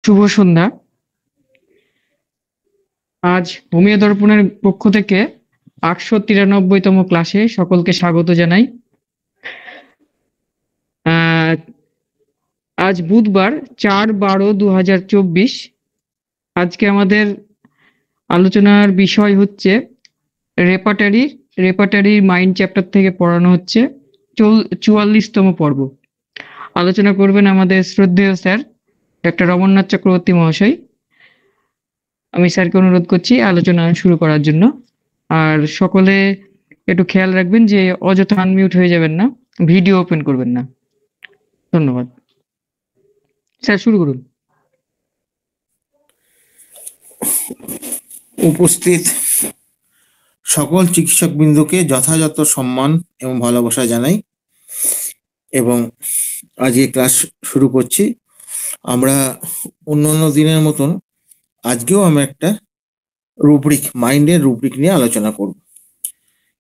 শুভ সন্ধ্যা। আজ হোমিও দর্পণের পক্ষ থেকে 893তম ক্লাসে সকলকে স্বাগত জানাই। আহ, আজ বুধবার 4/12/2024। আজকে আমাদের আলোচনার বিষয় হচ্ছে রেপার্টারি। রেপার্টারির মাইন্ড চ্যাপ্টার থেকে পড়ানো হচ্ছে 44তম পর্ব। আলোচনা করবেন আমাদের শ্রদ্ধেয় স্যার ডক্টর রমননাথ চক্রবর্তী মহাশয়। আমি স্যারকে অনুরোধ করছি আলোচনা শুরু করার জন্য। আর সকলে একটু খেয়াল রাখবেন যে অযথা আনমিউট হয়ে যাবেন না, ভিডিও ওপেন করবেন না। ধন্যবাদ। স্যার শুরু করুন। উপস্থিত সকল চিকিৎসক বিন্দুকে যথাযথ সম্মান এবং ভালোবাসা জানাই এবং আজকে ক্লাস শুরু করছি। আমরা অন্যান্য দিনের মতন আজকেও আমরা একটা রুব্রিক, মাইন্ডের রুব্রিক নিয়ে আলোচনা করব।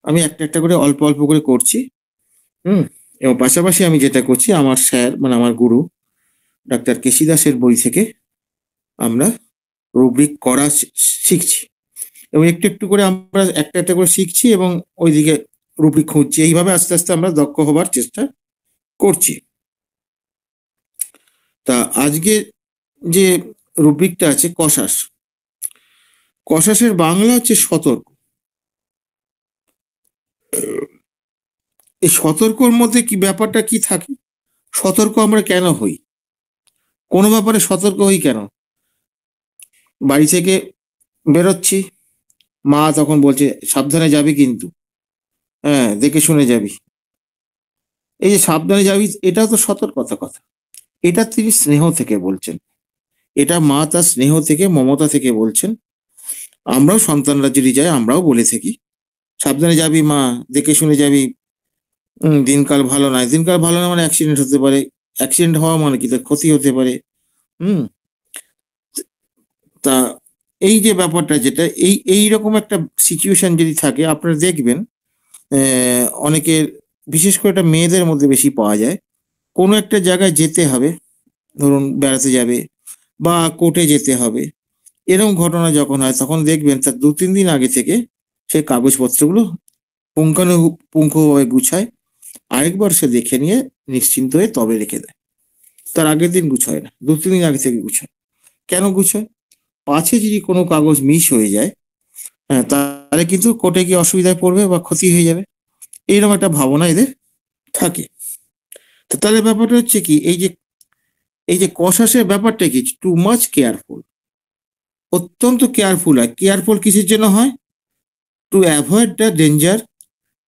আমি একটা একটা করে অল্প অল্প করে করছি। এবং পাশাপাশি আমি যেটা করছি, আমার স্যার মানে আমার গুরু ডাক্তার কেসি দাসের বই থেকে আমরা রুব্রিক করা শিখছি এবং একটু একটু করে আমরা একটা একটা করে শিখছি এবং ওইদিকে রুব্রিক খুঁজছি। এইভাবে আস্তে আস্তে আমরা দক্ষ হবার চেষ্টা করছি। তা আজকে যে রুব্রিকটা আছে কশাস, কশাসের বাংলা হচ্ছে সতর্ক। এই সতর্কর মধ্যে কি ব্যাপারটা কি থাকে? সতর্ক আমরা কেন হই? কোনো ব্যাপারে সতর্ক হই কেন? বাড়ি থেকে বেরোচ্ছি, মা তখন বলছে সাবধানে যাবি কিন্তু, হ্যাঁ দেখে শুনে যাবি। এই যে সাবধানে যাবি, এটাও তো সতর্কতা কথা। এটা তিনি স্নেহ থেকে বলছেন, এটা মা তার স্নেহ থেকে, মমতা থেকে বলছেন। আমরাও সন্তানরা যদি যাই আমরাও বলে থাকি সাবধানে যাবি মা, দেখে শুনে যাবি। দিনকাল ভালো নয়, দিনকাল ভালো না মানে অ্যাক্সিডেন্ট হতে পারে। অ্যাক্সিডেন্ট হওয়া মানে কি, তার ক্ষতি হতে পারে। হুম তা এই যে ব্যাপারটা যেটা এইরকম একটা সিচুয়েশন যদি থাকে, আপনারা দেখবেন অনেকের, বিশেষ করে এটা মেয়েদের মধ্যে বেশি পাওয়া যায়। কোনো একটা জায়গায় যেতে হবে, ধরুন বেড়াতে যাবে বা কোর্টে যেতে হবে, এরকম ঘটনা যখন হয় তখন দেখবেন তার 2-3 দিন আগে থেকে সেই কাগজপত্রগুলো পুঙ্খানুপুঙ্খভাবে গুছায়, আরেকবার সে দেখে নিয়ে নিশ্চিন্ত হয়ে তবে রেখে দেয়। তার আগের দিন গুছায় না, 2-3 দিন আগে থেকে গুছায়। কেন গুছায়? পাছে যদি কোনো কাগজ মিস হয়ে যায়, হ্যাঁ তাহলে কিন্তু কোর্টে গিয়ে অসুবিধায় পড়বে বা ক্ষতি হয়ে যাবে, এইরকম একটা ভাবনা এদের থাকে। তো তাহলে ব্যাপারটা হচ্ছে কি, এই যে কশাসের ব্যাপারটা কি, টু মাচ কেয়ারফুল, অত্যন্ত কেয়ারফুল হয়। কেয়ারফুল কিসের জন্য হয়? টু অ্যাভয়েড দ্য ডেঞ্জার,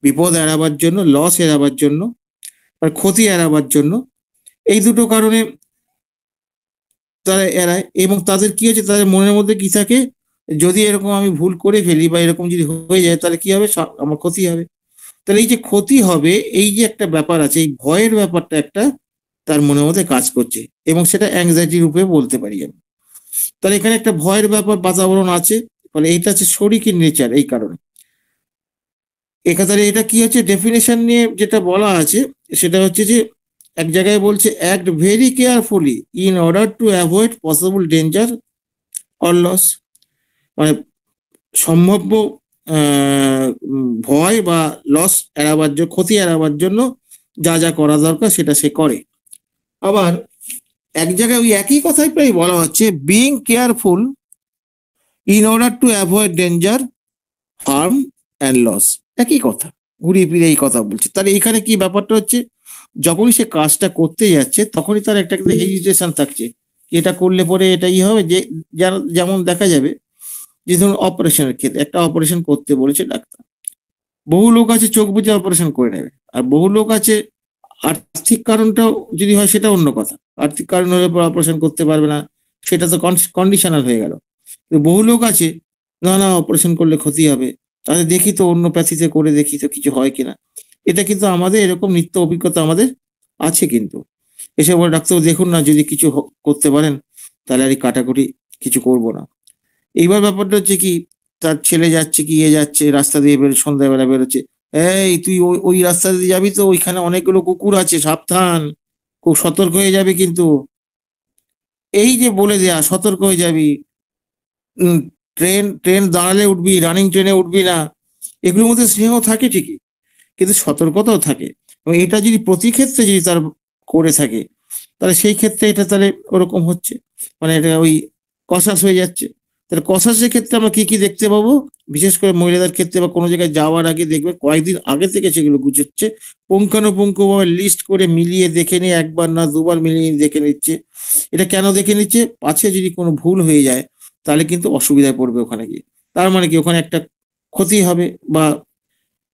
বিপদ এড়াবার জন্য, লস এড়াবার জন্য, আর ক্ষতি এড়াবার জন্য। এই দুটো কারণে তারা এড়ায়। এবং তাদের কি হচ্ছে, তাদের মনের মধ্যে কি থাকে, যদি এরকম আমি ভুল করে ফেলি বা এরকম যদি হয়ে যায় তাহলে কি হবে, আমার ক্ষতি হবে। তাহলে এই যে ক্ষতি হবে, এই যে একটা ব্যাপার আছে, এই ভয়ের ব্যাপারটা একটা তার মনের মধ্যে কাজ করছে এবং সেটা অ্যাংজাইটি রূপে বলতে পারি আমি। তাহলে এখানে একটা ভয়ের ব্যাপার বাতাবরণ আছে, ফলে এইটা হচ্ছে শরিকি নেচার। এই কারণে এখানে এটা কি হচ্ছে, ডেফিনেশন নিয়ে যেটা বলা আছে সেটা হচ্ছে যে, এক জায়গায় বলছে act very carefully in order to avoid possible danger or loss. মানে সম্ভাব্য ভয় বা লস এড়াবার জন্য, ক্ষতি এড়াবার জন্য যা যা করা দরকার সেটা সে করে। আবার এক জায়গায় ওই একই কথাই প্রায় বলা হচ্ছে, being careful in order to avoid danger, harm and loss. একই কথা, ঘুরিয়ে ফিরে এই কথা বলছে। তাহলে এখানে কি ব্যাপারটা হচ্ছে, যখনই সে কাজটা করতে যাচ্ছে তখনই তার একটা হেজিটেশন থাকছে, এটা করলে পরে এটাই হবে। যে যেমন দেখা যাবে যে ধরুন অপারেশনের ক্ষেত্রে, একটা অপারেশন করতে বলেছে ডাক্তার, বহু লোক আছে চোখ বুঝে অপারেশন করে নেবে, আর বহু লোক আছে আর্থিক কারণটাও যদি হয় সেটা অন্য কথা, আর্থিক কারণ হলে অপারেশন করতে পারবে না, সেটা তো কন্ডিশনাল হয়ে গেল। বহু লোক আছে না না অপারেশন করলে ক্ষতি হবে, তাহলে দেখি তো অন্য প্যাথিতে করে দেখি তো কিছু হয় কিনা। এটা কিন্তু আমাদের এরকম নিত্য অভিজ্ঞতা আমাদের আছে। কিন্তু এসে বলে ডাক্তার দেখুন না, যদি কিছু করতে পারেন তাহলে আর কাটাকুটি কিছু করব না। এইবার ব্যাপারটা হচ্ছে কি, তার ছেলে যাচ্ছে কি, যাচ্ছে রাস্তা দিয়ে সন্ধ্যাবেলা বেরোচ্ছে, এই তুই ওই রাস্তা দিয়ে যাবি তো, ওইখানে অনেকগুলো কুকুর আছে, সাবধান, খুব সতর্ক হয়ে যাবে কিন্তু। এই যে বলে দেয়া সতর্ক হয়ে যাবি, ট্রেন ট্রেন দাঁড়ালে উঠবি, রানিং ট্রেনে উঠবি না, এগুলোর মধ্যে স্নেহ থাকে ঠিকই, কিন্তু সতর্কতাও থাকে। এবং এটা যদি প্রতি ক্ষেত্রে যদি তার করে থাকে, তাহলে সেই ক্ষেত্রে এটা তাহলে ওরকম হচ্ছে, মানে এটা ওই কসাস হয়ে যাচ্ছে। তাহলে কসাসের ক্ষেত্রে আমরা কি কি দেখতে পাবো, বিশেষ করে মহিলাদের ক্ষেত্রে বা কোনো জায়গায় যাওয়ার আগে দেখবে কয়েকদিন আগে থেকে সেগুলো গুছোচ্ছে, পুঙ্খানুপুঙ্খভাবে লিস্ট করে মিলিয়ে দেখে নিয়ে, একবার না দুবার মিলিয়ে দেখে নিচ্ছে। এটা কেন দেখে নিচ্ছে, পাছে যদি কোনো ভুল হয়ে যায় তাহলে কিন্তু অসুবিধায় পড়বে ওখানে গিয়ে। তার মানে কি ওখানে একটা ক্ষতি হবে বা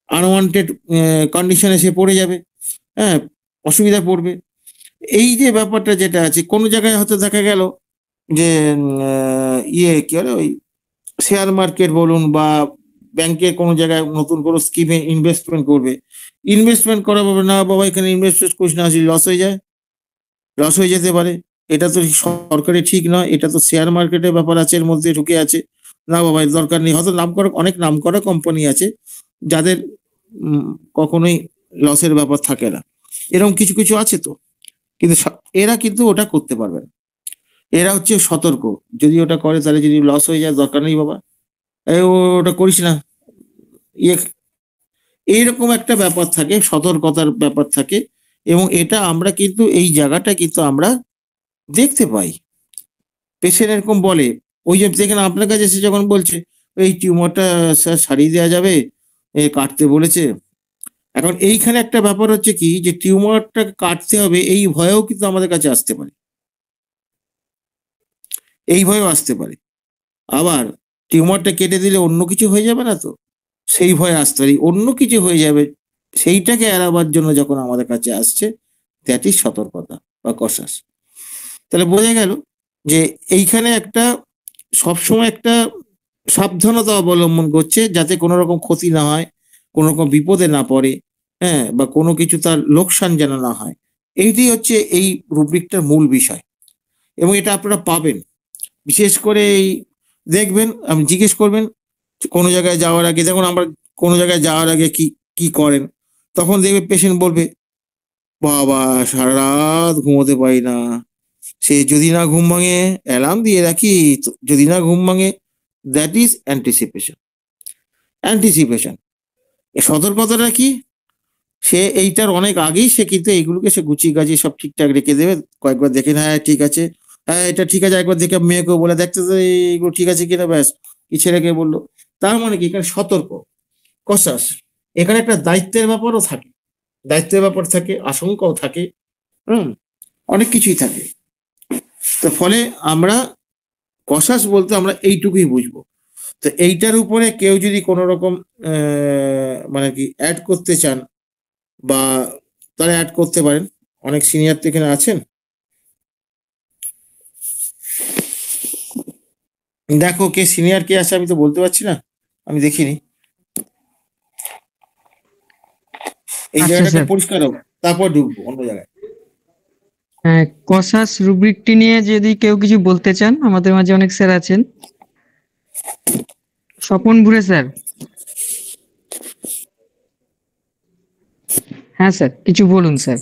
আনওয়ান্টেড কন্ডিশনে সে পড়ে যাবে, হ্যাঁ, অসুবিধায় পড়বে। এই যে ব্যাপারটা যেটা আছে, কোনো জায়গায় হয়তো দেখা গেল যে কি বলে ওই শেয়ার মার্কেট বলুন বা ব্যাংকের কোনো জায়গায় নতুন কোনো স্কিমে ইনভেস্টমেন্ট করবে, ইনভেস্টমেন্ট করা যাবে না বাবা, এখানে ইনভেস্টমেন্ট করিস না, আসলে লস হয়ে যায়, লস হয়ে যেতে পারে। এটা তো সরকারি ঠিক নয়, এটা তো শেয়ার মার্কেটের ব্যাপার আছে, এর মধ্যে ঢুকে আছে। না বাবা, এর দরকার নেই। হয়তো অনেক নাম করা কোম্পানি আছে যাদের কখনোই লসের ব্যাপার থাকে না, এরকম কিছু কিছু আছে তো, কিন্তু এরা কিন্তু ওটা করতে পারবে না। এরা হচ্ছে সতর্ক, যদি ওটা করে তাহলে যদি লস হয়ে যায়, দরকার নেই বাবা, ওটা করিস না, ইয়ে, এইরকম একটা ব্যাপার থাকে, সতর্কতার ব্যাপার থাকে। এবং এটা আমরা কিন্তু এই জায়গাটা কিন্তু আমরা দেখতে পাই। পেশেন্ট এরকম বলে, ওই যে দেখেন আপনার কাছে এসে যখন বলছে এই টিউমারটা স্যার সারিয়ে দেওয়া যাবে, কাটতে বলেছে। এখন এইখানে একটা ব্যাপার হচ্ছে কি, যে টিউমারটা কাটতে হবে এই ভয়েও কিন্তু আমাদের কাছে আসতে পারে, এই ভয়েও আসতে পারে। আবার টিউমারটা কেটে দিলে অন্য কিছু হয়ে যাবে না তো, সেই ভয়ে আসতে পারে, অন্য কিছু হয়ে যাবে, সেইটাকে এড়াবার জন্য যখন আমাদের কাছে আসছে, দ্যাট ইজ সতর্কতা বা কশাস। তাহলে বোঝা গেল যে এইখানে একটা সবসময় একটা সাবধানতা অবলম্বন করছে, যাতে কোনো রকম ক্ষতি না হয়, কোনো রকম বিপদে না পড়ে, হ্যাঁ, বা কোনো কিছু তার লোকসান যেন না হয়। এইটাই হচ্ছে এই রুব্রিকটার মূল বিষয়। এবং এটা আপনারা পাবেন, বিশেষ করে এই দেখবেন, আপনি জিজ্ঞেস করবেন কোনো জায়গায় যাওয়ার আগে, দেখুন আমরা কোনো জায়গায় যাওয়ার আগে কি কি করেন, তখন দেখবে পেশেন্ট বলবে বাবা সারা রাত ঘুমোতে পারি না, সে যদি না ঘুম ভাঙে অ্যালার্ম দিয়ে রাখি, যদি না ঘুম ভাঙে। That is anticipation. অ্যান্টিসিপেশন সতর্কতাটা কি, সে এইটার অনেক আগেই সে কিন্তু এইগুলোকে সে গুছিয়ে গাছিয়ে সব ঠিকঠাক রেখে দেবে, কয়েকবার দেখে না, হ্যাঁ ঠিক আছে, হ্যাঁ এটা ঠিক আছে, একবার দেখে মেয়েকেও বলে দেখতে তো এইগুলো ঠিক আছে কিনা, ব্যাস কি ছেলেকে বললো। তার মানে কি এখানে সতর্ক, কসাস, এখানে একটা দায়িত্বের ব্যাপারও থাকে, দায়িত্বের ব্যাপার থাকে, আশঙ্কাও থাকে, অনেক কিছুই থাকে। তো ফলে আমরা কসাস বলতে আমরা এইটুকুই বুঝবো। তো এইটার উপরে কেউ যদি কোনো রকম মানে কি অ্যাড করতে চান, বা তারা অ্যাড করতে পারেন, অনেক সিনিয়র তো এখানে আছেন। দেখো কে সিনিয়র কে আছে, আমি তো বলতে পারছি না, আমি দেখিনি। এই আচ্ছা জায়গাটাকে স্যার, পরিষ্কার হোক, তারপর ঢুকবো অন্য জায়গায়। কসাস রুব্রিকটি নিয়ে যদি কেউ কিছু বলতে চান, আমাদের মাঝে অনেক স্যার আছেন। স্বপন ভুরে স্যার। হ্যাঁ স্যার, কিছু বলুন স্যার।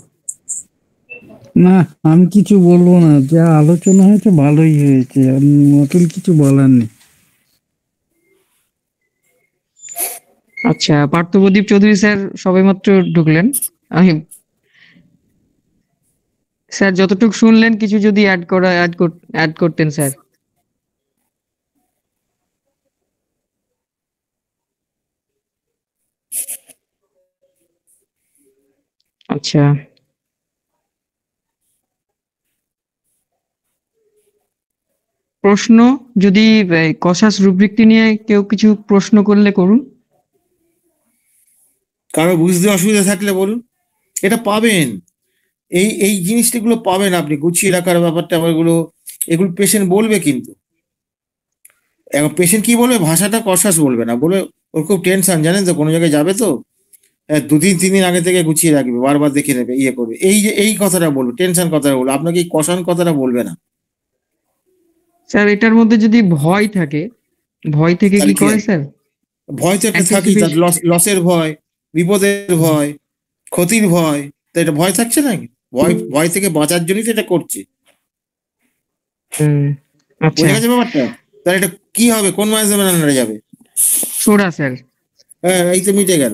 না, আমি কিছু বলবো না, যা আলোচনা হয়েছে ভালোই হয়েছে, নতুন কিছু বলার নেই। আচ্ছা, পার্থপ্রদীপ চৌধুরী স্যার সবেমাত্র ঢুকলেন। আমি স্যার যতটুকু শুনলেন কিছু যদি অ্যাড করতেন স্যার। আচ্ছা, প্রশ্ন যদি কসাস রুব্রিকটি নিয়ে কেউ কিছু প্রশ্ন করলে করুন। কারো বুঝতে অসুবিধা থাকলে বলুন, এটা পাবেন, এই এই জিনিসগুলো পাবেন আপনি, গুছিয়ে রাখার ব্যাপারটা এগুলো, এগুলো পেশেন্ট বলবে কিন্তু। এখন পেশেন্ট কি বলবে, ভাষাটা কসাস বলবে না, বলবে ওর খুব টেনশন, জানেন তো কোনো জায়গায় যাবে তো, 2 দিন 3 দিন আগে থেকে গুছিয়ে রাখবে, বারবার দেখে নেবে, ইয়ে করবে, এই যে এই কথাটা বলবে, টেনশন কথাটা বলবে, আপনাকে এই কষান কথাটা বলবে না। স্যার এটার মধ্যে যদি ভয় থাকে, ভয় থেকে তাহলে কি কি করে আছে? স্যার? ভয় তো একটা থাকেই, তার লসের ভয়, বিপদের ভয়, ক্ষতির ভয়, তো এটা ভয় থাকছে না, ভয় ভয় থেকে বাঁচার জন্যই তো এটা করছে। হুম, আচ্ছা। বোঝা গেছে ব্যাপারটা? তাহলে এটা কি হবে, কোন মাইনাসের আন্ডারে যাবে? Soda sir. হ্যাঁ, এই তো মিটে গেল।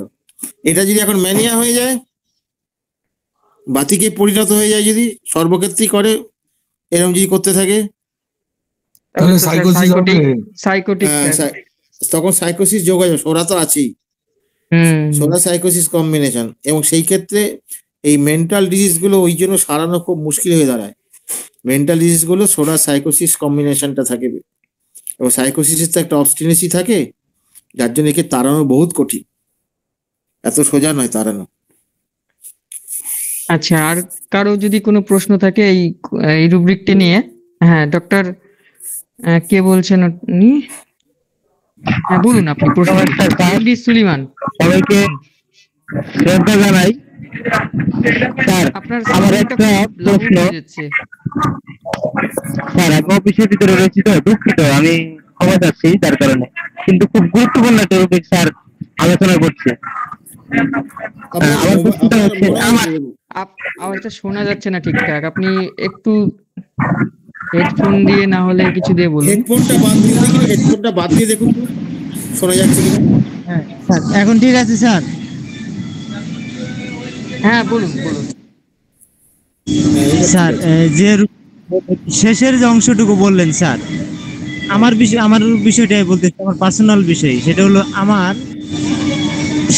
এটা যদি এখন ম্যানিয়া হয়ে যায়, বাতিকে পরিণত হয়ে যায়, যদি সর্বক্ষেত্রেই করে, এরকম যদি করতে থাকে, তাহলে তাহলে তো স্যার সাইকোসিস হবে। Psychotic sir. তখন সাইকোসিস যোগাযোগ, সোরা তো আছেই, হুম, সোরা সাইকোসিস কম্বিনেশন। এবং সেই ক্ষেত্রে এই মেন্টাল ডিজিজ গুলো ওই জন্য সারানো খুব মুশকিল হয়ে দাঁড়ায়। মেন্টাল ডিজিজ গুলো সোরা সাইকোসিস কম্বিনেশনটা থাকে, এবং সাইকোসিসের তো একটা অবস্টিনেসি থাকে, যার জন্য একে তাড়ানো বহুত কঠিন, এত সোজা নয় তাড়ানো। আচ্ছা, আর কারো যদি কোনো প্রশ্ন থাকে এই এই রুব্রিকটি নিয়ে? হ্যাঁ, ডক্টর কে বলছেন উনি? হ্যাঁ, বলুন আপনি প্রশ্নটি। নমস্কার স্যার, এমডি সুলিমান। সবাইকে শ্রদ্ধা জানাই। স্যার, আপনার আমার সাউন্ডটা একটা খুব লাউড প্রশ্ন। হয়ে যাচ্ছে। স্যার, আমি অফিসের ভিতরে রয়েছি তো, দুঃখিত, আমি ক্ষমা চাচ্ছি তার কারণে। কিন্তু খুব গুরুত্বপূর্ণ একটা টপিক স্যার আলোচনা করছে। আমার প্রশ্নটা হচ্ছে, আমার আওয়াজটা শোনা যাচ্ছে না ঠিকঠাক। আপনি একটু হেডফোন দিয়ে না হলে কিছু দিয়ে বলুন। হেডফোনটা বাদ দিয়ে দেখুন, হেডফোনটা বাদ দিয়ে দেখুন তো শোনা যাচ্ছে কিনা। হ্যাঁ স্যার, এখন ঠিক আছে স্যার? হ্যাঁ, বলুন বলুন। হ্যাঁ, এবার ঠিক স্যার, আছে। যে শেষের যে অংশটুকু বললেন স্যার, আমার বিষয়টাই বলতেছি, আমার পার্সোনাল বিষয়। সেটা হলো আমার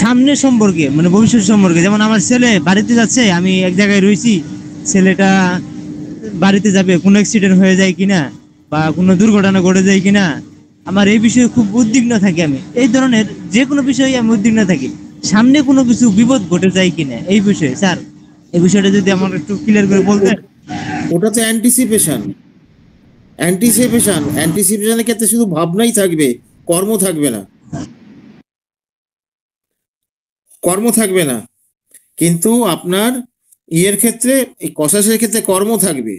সামনে সম্পর্কে, মানে ভবিষ্যৎ সম্পর্কে। যেমন আমার ছেলে বাড়িতে যাচ্ছে, আমি এক জায়গায় রয়েছি, ছেলেটা বাড়িতে যাবে, কোনো অ্যাক্সিডেন্ট হয়ে যায় কিনা বা কোনো দুর্ঘটনা ঘটে যায় কিনা, আমার এই বিষয়ে খুব উদ্বিগ্ন থাকি। আমি এই ধরনের যে কোনো বিষয়ে আমি উদ্বিগ্ন থাকি, সামনে কোনো কিছু বিপদ ঘটে যায় কিনা এই বিষয়ে। স্যার, এই বিষয়টা যদি আমার একটু ক্লিয়ার করে বলতেন। ওটা তো অ্যান্টিসিপেশন। অ্যান্টিসিপেশনের ক্ষেত্রে শুধু ভাবনাই থাকবে, কর্ম থাকবে না, কর্ম থাকবে না। কিন্তু আপনার ইয়ের ক্ষেত্রে, এই কসাসের ক্ষেত্রে কর্ম থাকবে,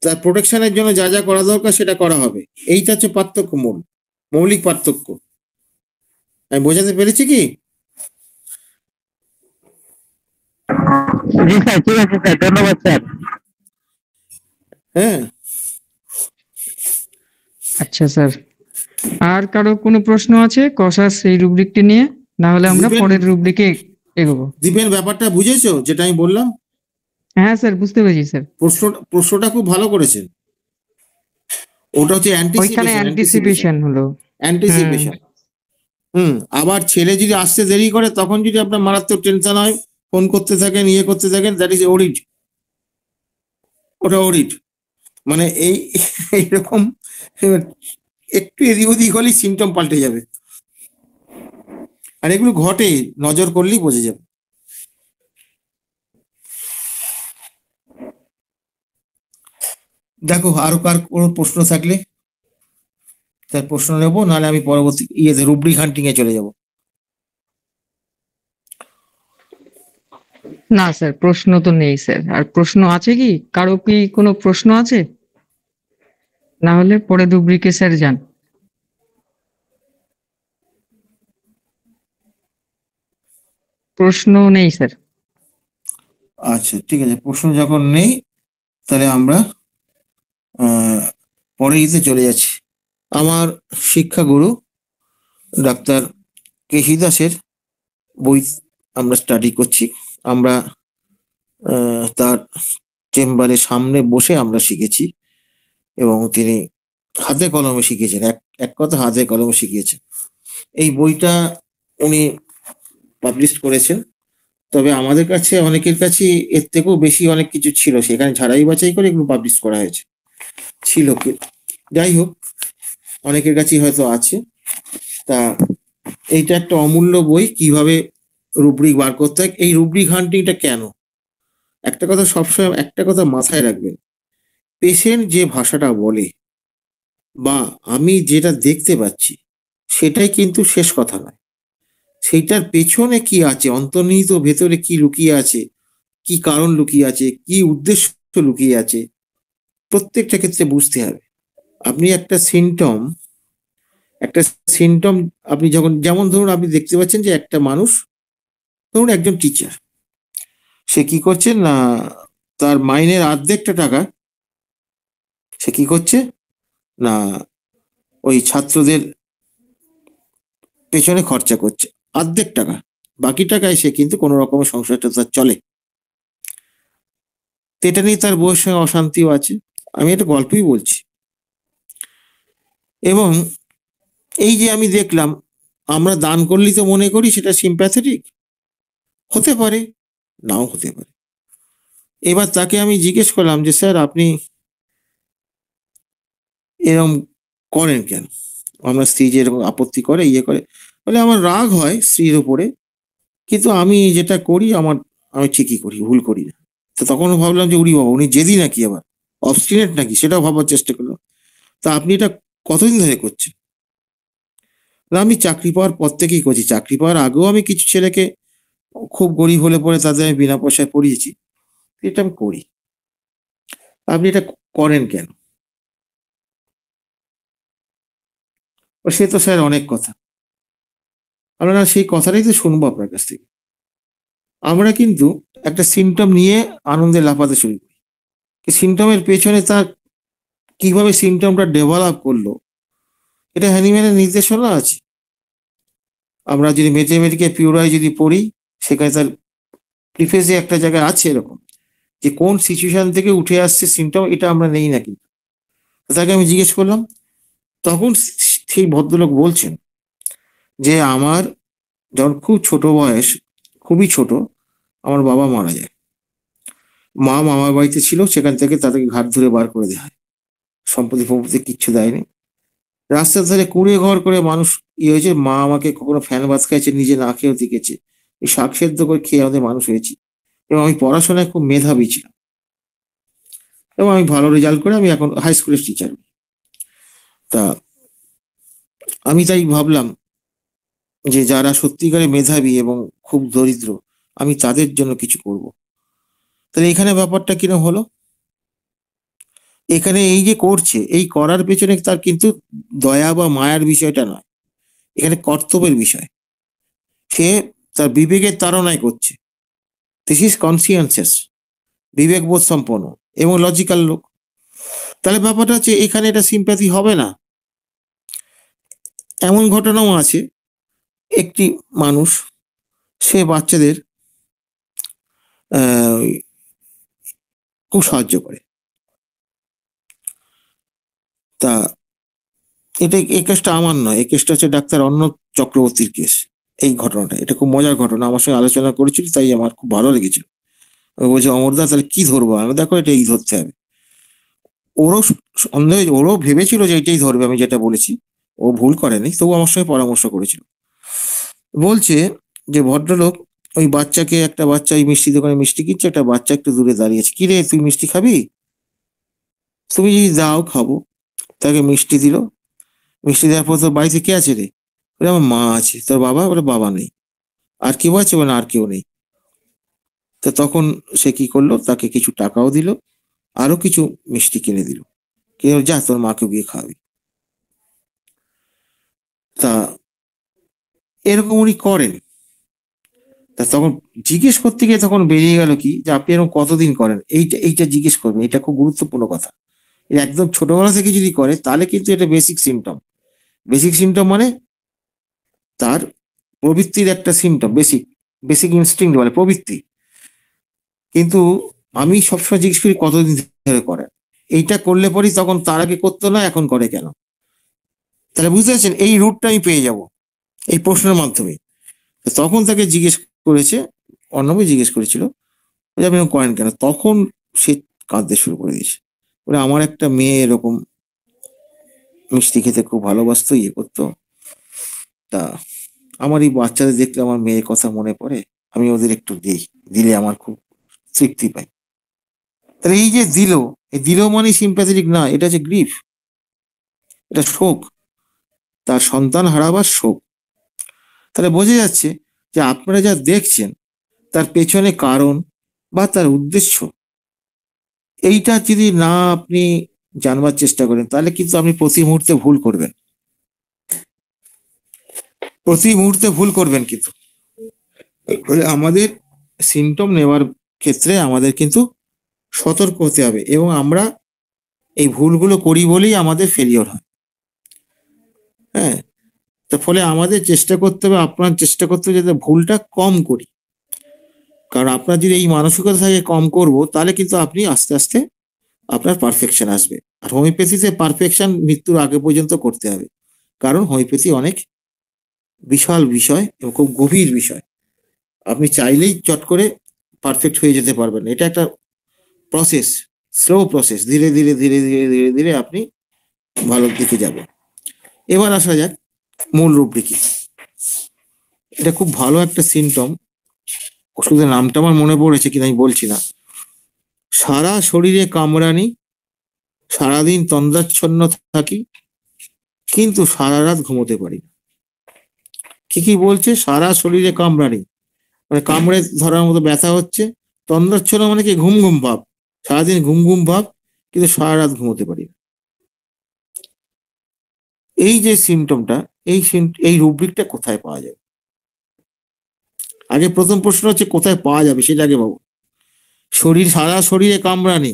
তার প্রোটেকশনের জন্য যা যা করা দরকার সেটা করা হবে। এইটা হচ্ছে পার্থক্য, মৌলিক পার্থক্য। আমি বোঝাতে পেরেছি কি? জি স্যার, ঠিক আছে স্যার, ধন্যবাদ স্যার। হ্যাঁ, আচ্ছা স্যার, আর কারো কোনো প্রশ্ন আছে কসাস এই রুব্রিকটি নিয়ে? না হলে আমরা দিবেন। পরের রুব্রিকে এগোবো। দীপেন, ব্যাপারটা বুঝেছো যেটা আমি বললাম? হ্যাঁ স্যার, বুঝতে পেরেছি স্যার। প্রশ্নটা খুব ভালো করেছেন। ওটা হচ্ছে ওইখানে অ্যান্টিসিপেশন হলো। অ্যান্টিসিপেশন। আবার ছেলে যদি আসতে দেরি করে, তখন যদি আপনার মারাত্মক টেনশন হয়, ফোন করতে থাকেন, ইয়ে করতে থাকেন, দ্যাট ইজ ওরিড। ওটা ওরিড, মানে এইরকম একটু এদিক ওদিক হলেই সিমটম পাল্টে যাবে। আর এগুলো ঘটে, নজর করলেই বোঝা যাবে। দেখো, আরো কার কোনো প্রশ্ন থাকলে তার প্রশ্ন নেবো, নাহলে আমি পরবর্তী রুব্রিক হান্টিং এ চলে যাব। না স্যার, প্রশ্ন তো নেই স্যার। আর প্রশ্ন আছে কি? কারো কি কোনো প্রশ্ন আছে? না হলে পরে রুব্রিকে স্যার যান। প্রশ্ন নেই স্যার। আচ্ছা, ঠিক আছে, প্রশ্ন যখন নেই, তাহলে আমরা পরে ইতে চলে যাচ্ছি। আমার শিক্ষাগুরু ডাক্তার কেহি দাসের বই আমরা স্টাডি করছি। আমরা তার চেম্বারের সামনে বসে আমরা শিখেছি, এবং তিনি হাতে কলমে শিখিয়েছেন, এক কথা হাতে কলমে শিখিয়েছেন। এই বইটা উনি পাবলিশ করেছেন, তবে আমাদের কাছে, অনেকের কাছে এর থেকেও বেশি অনেক কিছু ছিল, সেখানে ঝাড়াই বাছাই করে এগুলো পাবলিশ করা হয়েছে। ছিল কি, যাই হোক, অনেকের কাছেই হয়তো আছে। তা এইটা একটা অমূল্য বই, কিভাবে রুব্রিক বার করতে হয়। এই রুব্রিক হান্টিংটা কেন, একটা কথা সবসময় একটা কথা মাথায় রাখবেন, পেশেন্ট যে ভাষাটা বলে বা আমি যেটা দেখতে পাচ্ছি, সেটাই কিন্তু শেষ কথা নয়। সেইটার পেছনে কি আছে, অন্তর্নিহিত ভেতরে কি লুকিয়ে আছে, কি কারণ লুকিয়ে আছে, কি উদ্দেশ্য লুকিয়ে আছে, প্রত্যেকটা ক্ষেত্রে বুঝতে হবে। আপনি একটা সিমটম আপনি যখন, যেমন ধরুন আপনি দেখতে পাচ্ছেন যে একটা মানুষ, ধরুন একজন টিচার, সে কি করছেন না, তার মাইনের অর্ধেকটা টাকা সে কি করছে না, ওই ছাত্রদের পেছনে খরচা করছে অর্ধেক টাকা, বাকি টাকায় সে কিন্তু কোনো রকমের সংসারটা তার চলে। তো এটা নিয়ে তার বউয়ের সঙ্গে অশান্তিও আছে। আমি একটা গল্পই বলছি। এবং এই যে আমি দেখলাম, আমরা দান করলেই তো মনে করি সেটা সিম্প্যাথেটিক, হতে পারে নাও হতে পারে। এবার তাকে আমি জিজ্ঞেস করলাম যে স্যার আপনি এরকম করেন কেন, আমার স্ত্রী যে এরকম আপত্তি করে ইয়ে করে, বলে আমার রাগ হয় স্ত্রীর উপরে, কিন্তু আমি যেটা করি আমি ঠিকই করি, ভুল করি না। তো তখন ভাবলাম যে উনি বাবা, উনি জেদি নাকি, আবার অবস্টিনেট নাকি, সেটাও ভাবার চেষ্টা করলাম। তা আপনি এটা কতদিন ধরে করছেন? না আমি চাকরি পাওয়ার পর থেকেই করছি, চাকরি পাওয়ার আগেও আমি কিছু ছেলেকে খুব গরিব হলে পরে তাদের আমি বিনা পয়সায় পড়িয়েছি, এটা আমি করি। আপনি এটা করেন কেন? সে তো স্যার অনেক কথা। আমরা না সেই কথাটাই তো শুনবো আপনার কাছ থেকে। আমরা কিন্তু একটা সিমটম নিয়ে আনন্দে লাফাতে শুরু করি, সিমটমের পেছনে তার কিভাবে সিমটমটা ডেভেলপ করলো এটা হ্যানিম্যানের নির্দেশনা আছে। আমরা যদি ম্যাথমেটিক্যাল পিউরায় যদি পড়ি, সেখানে তার প্রিফেসে একটা জায়গায় আছে এরকম, যে কোন সিচুয়েশন থেকে উঠে আসছে সিমটম, এটা আমরা নেই না কিন্তু। তাকে আমি জিজ্ঞেস করলাম, তখন সেই ভদ্রলোক বলছেন যে আমার যখন খুব ছোট বয়স, খুবই ছোট, আমার বাবা মারা যায়। মা মামার বাড়িতে ছিল, সেখান থেকে তাদেরকে ঘাট ধরে বার করে দেওয়া হয়, সম্পত্তি ফম্পত্তি কিচ্ছু দেয়নি। রাস্তার ধারে কুড়ে ঘর করে মানুষ ইয়ে হয়েছে। মা আমাকে কখনো ফ্যান ভাত খাইছে, নিজে না খেয়েও দিকেছে, এই শাক সেদ্ধ করে খেয়ে আমাদের মানুষ হয়েছি। এবং আমি পড়াশোনায় খুব মেধাবী ছিলাম, এবং আমি ভালো রেজাল্ট করে আমি এখন হাই স্কুলের টিচার। তা আমি তাই ভাবলাম যে যারা সত্যিকারে মেধাবী এবং খুব দরিদ্র, আমি তাদের জন্য কিছু করব। তাহলে এখানে ব্যাপারটা কিরকম হলো, এখানে এই যে করছে, এই করার পেছনে তার কিন্তু দয়া বা মায়ার বিষয়টা নয়, এখানে কর্তব্যের বিষয়। সে তার বিবেকের তাড়নায় করছে। দিস ইজ কনসিয়েন্সিয়াস, বিবেকবোধ সম্পন্ন এবং লজিক্যাল লোক। তাহলে ব্যাপারটা হচ্ছে এখানে এটা সিম্প্যাথি হবে না। এমন ঘটনাও আছে, একটি মানুষ সে বাচ্চাদের খুব সাহায্য করে। তা এই কেসটা আমার নয়, এই কেসটা হচ্ছে ডাক্তার অর্ণব চক্রবর্তীর কেস। এই ঘটনাটা, এটা খুব মজার ঘটনা, আমার সঙ্গে আলোচনা করেছিল, তাই আমার খুব ভালো লেগেছিল। ও বলছে অমরদা তাহলে কি ধরবো? আমি দেখো এটা এই ধরতে হবে। ওরও সন্দেহ, ওরও ভেবেছিল যে এটাই ধরবে আমি যেটা বলেছি, ও ভুল করেনি, তবু আমার সঙ্গে পরামর্শ করেছিল। বলছে যে ভদ্রলোক ওই বাচ্চাকে, একটা বাচ্চা ওই মিষ্টি দোকানে মিষ্টি কিনছে, একটা বাচ্চা একটু দূরে দাঁড়িয়েছে, কি রে তুই মিষ্টি খাবি? তুমি যদি দাও খাবো। তাকে মিষ্টি দিল, মিষ্টি দেওয়ার পর তোর বাড়িতে কে আছে রে? বলে আমার মা আছে। তোর বাবা? বলে বাবা নেই। আর কেউ আছে? বলে আর কেউ নেই। তো তখন সে কি করলো, তাকে কিছু টাকাও দিল, আরো কিছু মিষ্টি কিনে দিল, কিনে যা তোর মাকে গিয়ে খাওয়াবি। তা এরকম উনি করেন। তা তখন জিজ্ঞেস করতে গিয়ে তখন বেরিয়ে গেল কি, যে আপনি এরকম কতদিন করেন, এইটা এইটা জিজ্ঞেস করবেন, এটা খুব গুরুত্বপূর্ণ কথা। এটা একদম ছোটবেলা থেকে যদি করে তাহলে কিন্তু এটা বেসিক সিমটম। বেসিক সিমটম মানে তার প্রবৃত্তির একটা সিমটম, বেসিক বেসিক ইনস্টিংক্ট বলে প্রবৃত্তি। কিন্তু আমি সবসময় জিজ্ঞেস করি কতদিন ধরে করেন। এইটা করলে পরেই তখন তার আগে করতো না, এখন করে কেন? তাহলে বুঝতে পারছেন, এই রুটটা আমি পেয়ে যাব এই প্রশ্নের মাধ্যমে। তো তখন তাকে জিজ্ঞেস করেছে, অর্ণবই জিজ্ঞেস করেছিল যে আপনি এরকম করেন কেন? তখন সে কাঁদতে শুরু করে দিয়েছে, বলে আমার একটা মেয়ে এরকম মিষ্টি খেতে খুব ভালোবাসতো, ইয়ে করতো। তা আমার এই বাচ্চাদের দেখলে আমার মেয়ের কথা মনে পড়ে, আমি ওদের একটু দিই, দিলে আমার খুব তৃপ্তি পাই। তাহলে এই যে দিল, এই দিল মানে সিম্প্যাথেটিক না, এটা হচ্ছে গ্রিফ, এটা শোক, তার সন্তান হারাবার শোক। তাহলে বোঝা যাচ্ছে যে আপনারা যা দেখছেন তার পেছনে কারণ বা তার উদ্দেশ্য, এইটা যদি না আপনি জানবার চেষ্টা করেন, তাহলে কিন্তু আপনি প্রতি মুহূর্তে ভুল করবেন, প্রতি মুহূর্তে ভুল করবেন। কিন্তু আমাদের সিমটম নেওয়ার ক্ষেত্রে আমাদের কিন্তু সতর্ক হতে হবে, এবং আমরা এই ভুলগুলো করি বলেই আমাদের ফেলিওর হয়। হ্যাঁ, তার ফলে আমাদের চেষ্টা করতে হবে, আপনার চেষ্টা করতে হবে যাতে ভুলটা কম করি। কারণ আপনার যদি এই মানসিকতা থাকে কম করব, তাহলে কিন্তু আপনি আস্তে আস্তে আপনার পারফেকশন আসবে। আর হোমিওপ্যাথিতে পারফেকশন মৃত্যুর আগে পর্যন্ত করতে হবে, কারণ হোমিওপ্যাথি অনেক বিশাল বিষয় এবং খুব গভীর বিষয়। আপনি চাইলেই চট করে পারফেক্ট হয়ে যেতে পারবেন না। এটা একটা প্রসেস, স্লো প্রসেস, ধীরে ধীরে ধীরে ধীরে ধীরে ধীরে আপনি ভালোর দিকে যাবেন। এবার আসা যাক মূল রূপটি। এটা খুব ভালো একটা সিমটম, ওষুধের নামটা আমার মনে পড়েছে কিনা আমি বলছি না। সারা শরীরে কামড়ানি, সারাদিন তন্দ্রাচ্ছন্ন থাকি, কিন্তু সারা রাত ঘুমোতে পারি না। কি বলছে? সারা শরীরে কামড়ানি মানে কামড়ে ধরার মতো ব্যথা হচ্ছে, তন্দ্রাচ্ছন্ন মানে কি ঘুম ঘুম ভাব, সারাদিন ঘুম ঘুম ভাব, কিন্তু সারা রাত ঘুমোতে পারি না। এই যে সিমটমটা, এই রুব্রিকটা কোথায় পাওয়া যাবে? আগে প্রথম প্রশ্ন হচ্ছে কোথায় পাওয়া যাবে, সেটা আগে ভাবো। সারা শরীরে কামড়ানি,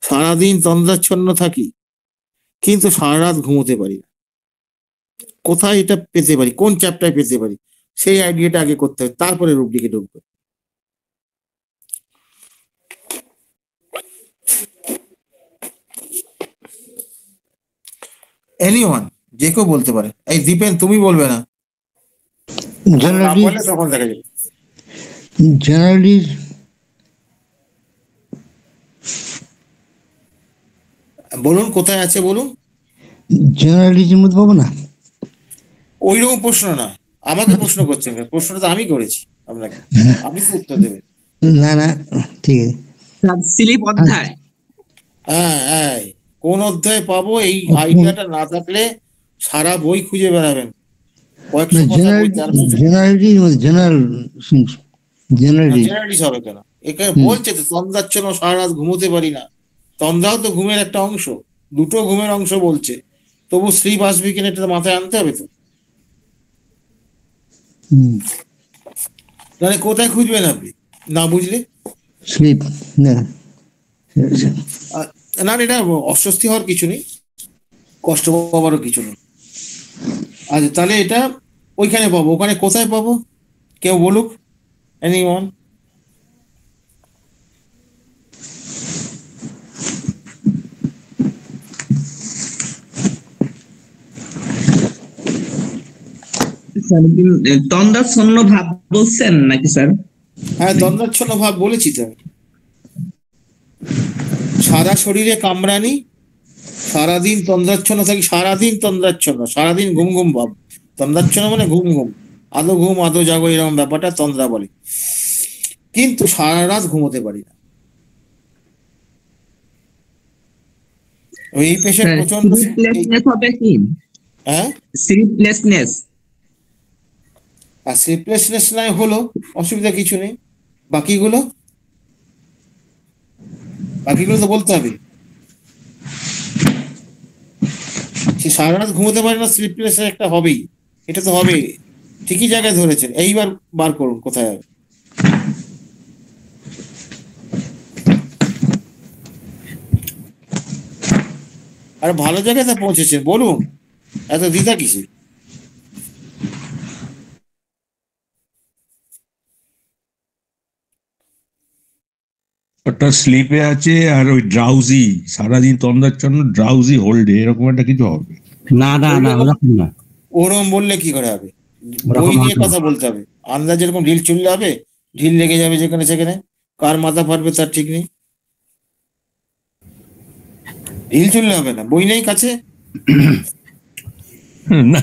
সারাদিন তন্দ্রাচ্ছন্ন থাকি, কিন্তু সারা রাত ঘুমোতে পারি না। কোথায় এটা পেতে পারি, কোন চ্যাপ্টারে পেতে পারি, সেই আইডিয়াটা আগে করতে হবে, তারপরে রুব্রিকে ঢুকবে। এনিওয়ান, যে কেউ বলতে পারে। এই দীপেন, তুমি বলবে না, নাম বললে তখন দেখা যাবে। জেনারেলি বলুন কোথায় আছে বলুন। জেনারেলিজম মধ্যে পাবো না। ওইরকম প্রশ্ন না, আমাকে প্রশ্ন করছেন, প্রশ্নটা তো আমি করেছি আপনাকে, আপনি তো উত্তর দেবেন। না না, ঠিক আছে। স্লিপ অধ্যায়। হ্যাঁ হ্যাঁ, কোন অধ্যায়ে পাবো, এই আইডিয়াটা না থাকলে সারা বই খুঁজে বেড়াবেন, কয়েকশো কথা বই, জেনারেলিটির মধ্যে জেনারেলি জেনারেলিস হবে কেন? এখানে বলছে তো তন্দ্রাচ্ছন্ন, সারা রাত ঘুমোতে পারি না। তন্দ্রাও তো ঘুমের একটা অংশ, দুটো ঘুমের অংশ বলছে, তবু স্লিপ আসবে কিনা এটা তো মাথায় আনতে হবে তো। মানে কোথায় খুঁজবেন আপনি না বুঝলে? স্লিপ না, না এটা অস্বস্তি হওয়ার কিছু নেই, কষ্ট পাওয়ারও কিছু নেই। আচ্ছা তাহলে এটা ওইখানে পাবো, ওখানে কোথায় পাবো কেউ বলুক, এনিওয়ান? তন্দ্রাচ্ছন্ন ভাব বলছেন নাকি স্যার? হ্যাঁ, তন্দ্রাচ্ছন্ন ভাব বলেছি তো আমি। সারা শরীরে কামড়ানি, সারাদিন তন্দ্রাচ্ছন্ন থাকি, সারাদিন তন্দ্রাচ্ছন্ন, সারাদিন ঘুম ঘুম ভাব। তন্দ্রাচ্ছন্ন মানে ঘুম ঘুম, আদৌ ঘুম আদৌ জাগো, এরকম ব্যাপারটা তন্দ্রা বলে, কিন্তু সারা রাত ঘুমোতে পারি না। এই পেশেন্ট প্রচন্ড স্লিপলেসনেস হবে কি? হ্যাঁ, স্লিপলেসনেস। আর স্লিপলেসনেস নাই হলো, অসুবিধা কিছু নেই। বাকিগুলো তো বলতে হবে। সে সারা রাত ঘুমোতে পারে না, স্লিপলেস একটা হবেই, এটা তো হবে। ঠিকই জায়গায় ধরেছেন, এইবার বার করুন কোথায় হবে। আর ভালো জায়গাতে পৌঁছেছেন, বলুন এত দ্বিধা কিসে? একটা স্লিপে আছে আর ওই ড্রাউজি, সারাদিন তন্দ্রাচ্ছন্ন, ড্রাউজি হোল্ডে, এরকম একটা কিছু হবে। না না না, ওরকম না। ওরম বললে কি করে হবে? ওরকম বই নিয়ে হবে না। কথা বলতে হবে। আন্দাজ এরকম ঢিল চুললে হবে? ঢিল লেগে যাবে যেখানে সেখানে, কার মাথা ফাটবে তার ঠিক নেই। ঢিল চুললে হবে না, বই নেই কাছে। না,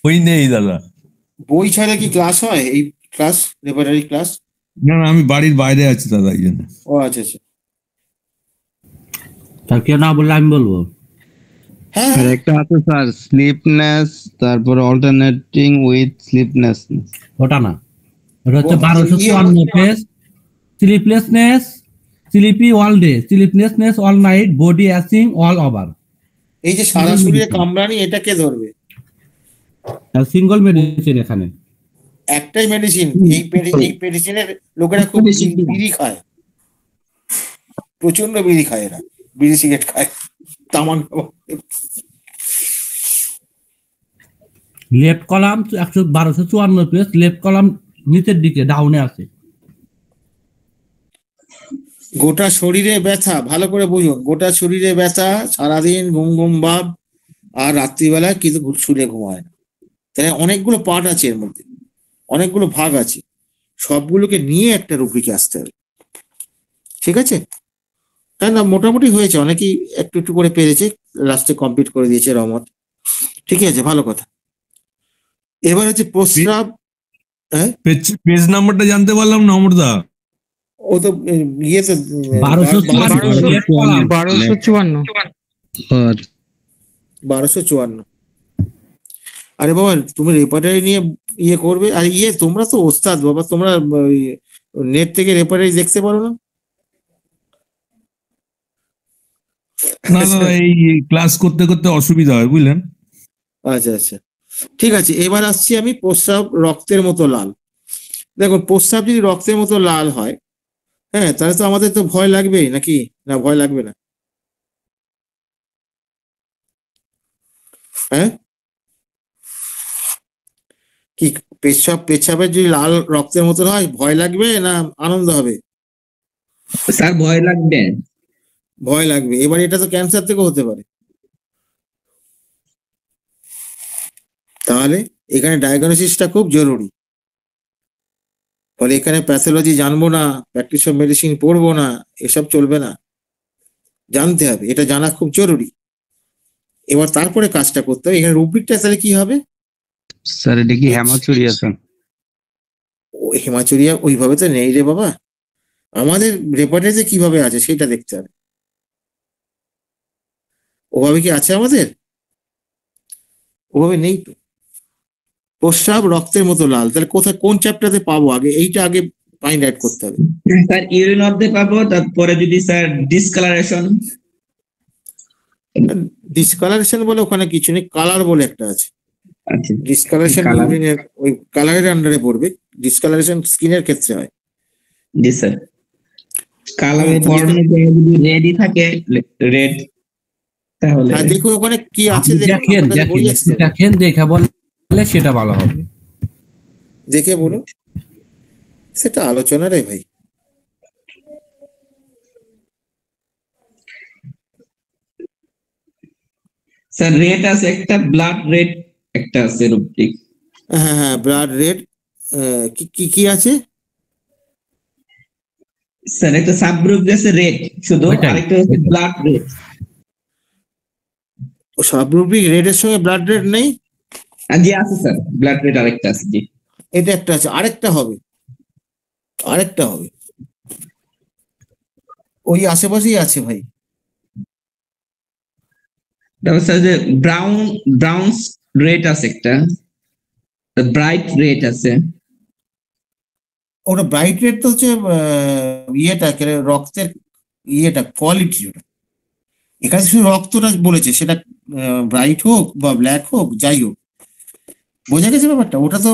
বই নেই দাদা। বই ছাড়া কি ক্লাস হয়? এই ক্লাস, রেপার্টারি ক্লাস? না না, আমি বাড়ির বাইরে আছি দাদা, এই জন্য। ও আচ্ছা আচ্ছা, স্যার কেউ না বললে আমি বলবো। হ্যাঁ আর একটা আছে স্যার, স্লিপনেস, তারপরে অল্টারনেটিং উইথ স্লিপনেস। ওটা না, ওটা হচ্ছে ও, 1254 page. Sleeplessness, sleepy all day, sleeplessness all night, body aching all over. এই যে সারা শরীরে কামড়ানি, এটা কে ধরবে? সিঙ্গল মেডিসিন এখানে। একটাই মেডিসিন। এই মেডিসিনের লোকেরা খুব বিড়ি খায়, প্রচন্ড বিড়ি খায় এরা। বিড়ি সিগারেট খায়, তামাক left column 1254 page, left column নিচের দিকে ডাউনে আছে। গোটা শরীরে ব্যথা, ভালো করে বুঝুন, গোটা শরীরে ব্যথা, সারাদিন ঘুম ঘুম ভাব, আর রাত্রিবেলায় কিন্তু শুলে ঘুমায় না। তাহলে অনেকগুলো পার্ট আছে এর মধ্যে, অনেকগুলো ভাগ আছে, সবগুলোকে নিয়ে একটা রুব্রিকে আসতে হবে। ঠিক আছে? হ্যাঁ, না মোটামুটি হয়েছে, অনেকেই একটু একটু করে পেরেছে, লাস্টে কমপ্লিট করে দিয়েছে রহমত। ঠিক আছে, ভালো কথা। এবার হচ্ছে প্রস্রাব। হ্যাঁ, পেজ নাম্বারটা জানতে পারলাম না অমরদা। ও তো ইয়েতে 1254 1254। আরে বাবা, তুমি রেপার্টারি নিয়ে ইয়ে করবে, আর তোমরা তো ওস্তাদ বাবা, তোমরা নেট থেকে রেপার্টারি দেখতে পারো না? না না, এই ক্লাস করতে করতে অসুবিধা হয়, বুঝলেন? আচ্ছা আচ্ছা, ঠিক আছে। এবার আসছি আমি, প্রস্রাব রক্তের মতো লাল। দেখো, প্রস্রাব যদি রক্তের মতো লাল হয়, হ্যাঁ, তাহলে তো আমাদের তো ভয় লাগবেই নাকি? না, ভয় লাগবে না? হ্যাঁ, কি পেচ্ছাপের যদি লাল রক্তের মতন হয়, ভয় লাগবে না আনন্দ হবে? স্যার ভয় লাগবে। ভয় লাগবে। এবার এটা তো ক্যান্সার থেকেও হতে পারে। তাহলে এখানে ডায়াগনোসিসটা খুব জরুরি। ফলে এখানে প্যাথোলজি জানবো না, প্র্যাকটিস অফ মেডিসিন পড়বো না, এসব চলবে না, জানতে হবে, এটা জানা খুব জরুরি। এবার তারপরে কাজটা করতে হবে। এখানে রুব্রিকটা তাহলে কি হবে? স্যার এটা কি হেমাচুরিয়া স্যার? হেমাচুরিয়া ওইভাবে তো নেই রে বাবা, আমাদের রেপার্টারিতে কিভাবে আছে সেটা দেখতে হবে। ওভাবে কি আছে আমাদের? ওভাবে নেই তো। প্রস্রাব রক্তের মতো লাল, তাহলে কোথায়, কোন চ্যাপ্টারে পাবো? আগে এইটা আগে ফাইন্ড আউট করতে হবে। স্যার ইউরিন অর্ধে পাবো, তারপরে যদি স্যার ডিসকালারেশন। ডিসকালারেশন বলে ওখানে কিছু নেই, কালার বলে একটা আছে। আচ্ছা, ডিসকালারেশন Colour। ওই কালারের আন্ডারে পড়বে। ডিসকালারেশন স্কিনের ক্ষেত্রে হয়। জি স্যার। কালারের তুমি বর্ণ যদি রেডই থাকে, রেড, তাহলে হ্যাঁ, দেখো ওখানে কি আছে, দেখেন আমার কাছে বই আছে। দেখেন দেখে বললে সেটা ভালো হবে। দেখে বলো, সেটা আলোচনা রে ভাই। স্যার রেড আছে একটা, ব্লাড রেড একটা আছে রুব্রিক। হ্যাঁ হ্যাঁ, ব্লাড রেড। কি কি কি আছে? স্যার একটা সাব গ্রুপ আছে রেড শুধু, ওইটাই, আরেকটা হচ্ছে ওইটাই। Blood red. সাবরুবিক রেডের সঙ্গে ব্লাড রেড নেই? জি আছে স্যার, ব্লাড রেড আরেকটা আছে। জি, এটা একটা আছে, আরেকটা হবে, আরেকটা হবে, ওই আশেপাশেই আছে ভাই। তারপর স্যার যে ব্রাউন রেড আছে একটা, ব্রাইট রেড আছে। ওটা ব্রাইট রেড তো হচ্ছে ইয়েটা রক্তের ইয়েটা কোয়ালিটি। ওটা এখানে শুধু রক্তটা বলেছে, সেটা ব্রাইট হোক বা ব্ল্যাক হোক, যাই হোক, বোঝা গেছে ব্যাপারটা? ওটা তো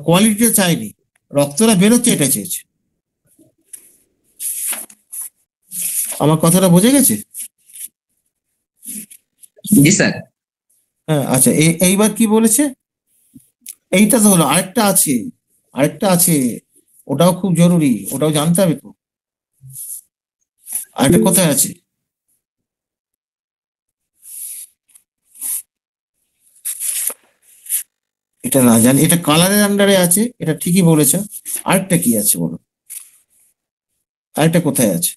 কোয়ালিটিটা চাইনি, রক্তটা বেরোচ্ছে এটা চেয়েছে। আমার কথাটা বোঝা গেছে? জি স্যার। হ্যাঁ, আচ্ছা, এইবার কি বলেছে? এইটা তো হলো, আরেকটা আছে, আরেকটা আছে, ওটাও খুব জরুরি, ওটাও জানতে হবে তো। আরেকটা কোথায় আছে? এটা না জানি, এটা কালারের আন্ডারে আছে, এটা ঠিকই বলেছো। আরেকটা কি আছে বলো, আরেকটা কোথায় আছে?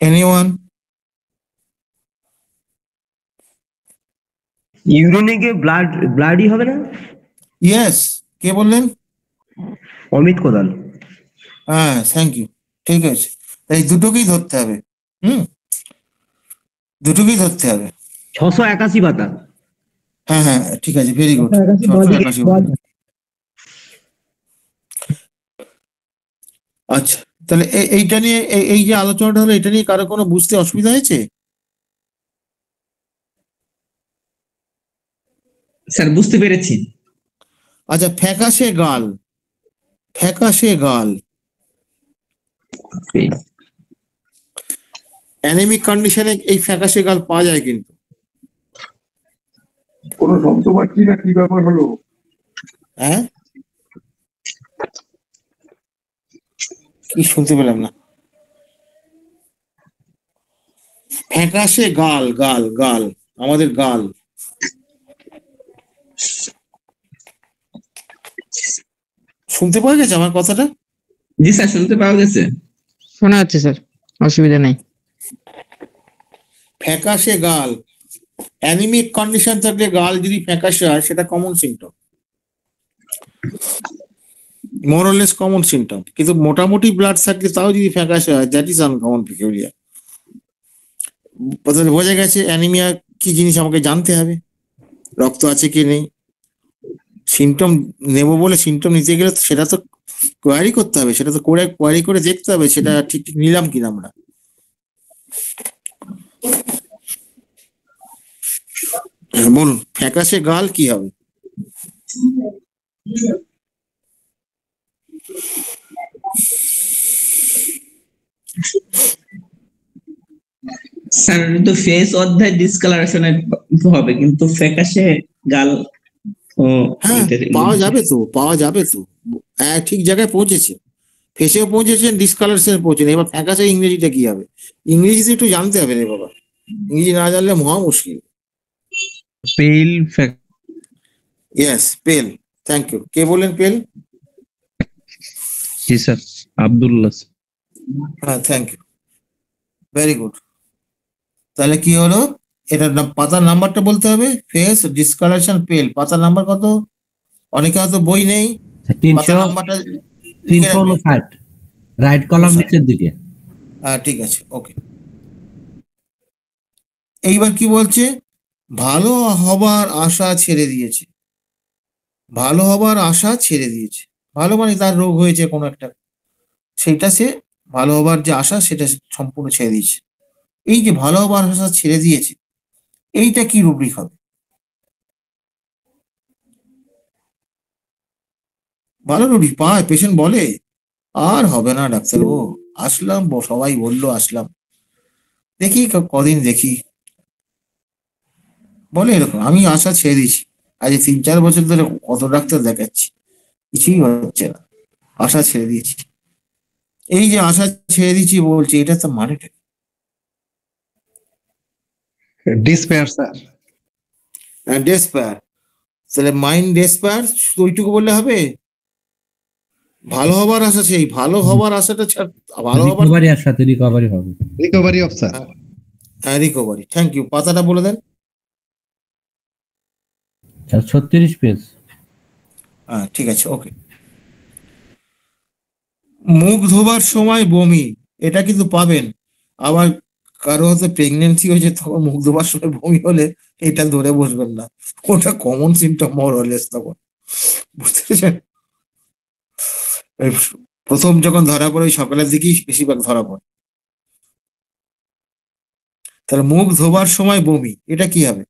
এনিওয়ান? ইউরিনে গিয়ে ব্লাডই হবে না? ইয়েস, কে বললেন? অমিত কোদাল। হ্যাঁ, থ্যাংক ইউ, ঠিক আছে। এই দুটোকেই ধরতে হবে, দুটোকেই ধরতে হবে। 681 পাতা। হ্যাঁ হ্যাঁ, ঠিক আছে, ভেরি গুড। আচ্ছা, তাহলে এইটা নিয়ে এই যে আলোচনাটা হলো, এটা নিয়ে কারো কোনো বুঝতে অসুবিধা হয়েছে? স্যার বুঝতে পেরেছি। আচ্ছা, ফ্যাকাশে গাল, ফ্যাকাশে গাল অ্যানেমিক কন্ডিশনে এই ফ্যাকাশে গাল পাওয়া যায় কিন্তু। কোনো শব্দ পাচ্ছি না, কি ব্যাপার হলো? হ্যাঁ, কি শুনতে পেলাম না। ফ্যাকাশে গাল, গাল গাল আমাদের গাল। শুনতে পাওয়া গেছে আমার কথাটা? জি স্যার, শুনতে পাওয়া গেছে। শোনা যাচ্ছে স্যার, অসুবিধা নেই। ফ্যাকাশে গাল, অ্যানিমিক কন্ডিশন থাকলে গাল যদি ফ্যাকাশে হয় সেটা কমন সিমটম, মোরলেস কমন সিমটম। কিন্তু মোটামুটি ব্লাড থাকলে তাও যদি ফ্যাকাশে হয়, দ্যাট ইজ আনকমন বিহেভিয়ার। তাহলে বোঝা গেছে অ্যানিমিয়া কি জিনিস আমাকে জানতে হবে, রক্ত আছে কি নেই। সিমটম নেবো বলে সিমটম নিতে গেলে তো সেটা তো কোয়ারি করতে হবে, সেটা তো করে কোয়ারি করে দেখতে হবে সেটা ঠিক ঠিক নিলাম কিনা আমরা। বলুন ফ্যাকাশে গাল কি হবে? স্যার তো ফেস অধ্যায় ডিসকালারেশনের হবে, কিন্তু ফ্যাকাশে গাল ও হ্যাঁ, পাওয়া যাবে তো, পাওয়া যাবে তো। হ্যাঁ, ঠিক জায়গায় পৌঁছেছে, ফেসেও পৌঁছেছেন, ডিসকালারেশনে পৌঁছেন। এবার ফ্যাকাশে ইংরেজিটা কি হবে? ইংরেজিতে একটু জানতে হবে রে বাবা, ইংরেজি না জানলে মহা মুশকিল। পেল ইয়েস, পেল। Thank you. কে বললেন পেল? জি স্যার, আব্দুল্লাহ। হ্যাঁ, থ্যাংক ইউ, ভেরি গুড। তাহলে কি হলো? এটার পাতার নাম্বারটা বলতে হবে। ফেস ডিসকালারেশন পেল, পাতার নাম্বার কত? অনেকে হয়তো বই নেই, পাতার নাম্বারটা লিখে রাখবেন। 359, রাইট কলাম নিচের দিকে। হ্যাঁ, ঠিক আছে, ওকে। এইবার কি বলছে? ভালো হবার আশা ছেড়ে দিয়েছে, ভালো হবার আশা ছেড়ে দিয়েছে। ভালো মানে তার রোগ হয়েছে কোনো একটা, সেটা সে ভালো হবার যে আশা সেটা সম্পূর্ণ ছেড়ে দিয়েছে। এই যে ভালো হবার আশা ছেড়ে দিয়েছে, এইটা কি রুব্রিক হবে? ভালো রুব্রিক পায়, পেশেন্ট বলে আর হবে না ডাক্তারবাবু, আসলাম, সবাই বললো আসলাম, দেখি কদিন দেখি, বলে এরকম। আমি আশা ছেড়ে দিয়েছি, আজ 3-4 বছর ধরে কত ডাক্তার দেখাচ্ছি, কিছুই হচ্ছে না, আশা ছেড়ে দিয়েছি। এই যে আশা ছেড়ে দিয়েছি বলছি, এটা তো মানেটা কি? Despair sir. ডেসপায়ার। তাহলে মাইন্ড ডেসপায়ার, শুধু ওইটুকু বললে হবে? ভালো হবার আশা, সেই ভালো হবার আশাটা ভালো হবার রিকভারি আর সাথে রিকভারি হবে। Recovery of sir. Recovery. Thank you. পাতাটা বলে দেন। 36 পেজ। হ্যাঁ, ঠিক আছে, ওকে। মুখ ধোবার সময় বমি, এটা কিন্তু পাবেন। আবার কারো হয়তো প্রেগনেন্সি হয়েছে, তখন মুখ ধোবার সময় বমি হলে এটা ধরে বসবেন না, ওটা কমন সিমটম মোরলেস তখন, বুঝতে পেরেছেন? এই প্রথম যখন ধরা পড়ে ওই সকালের দিকেই বেশিরভাগ ধরা পড়ে। তাহলে মুখ ধোবার সময় বমি, এটা কি হবে?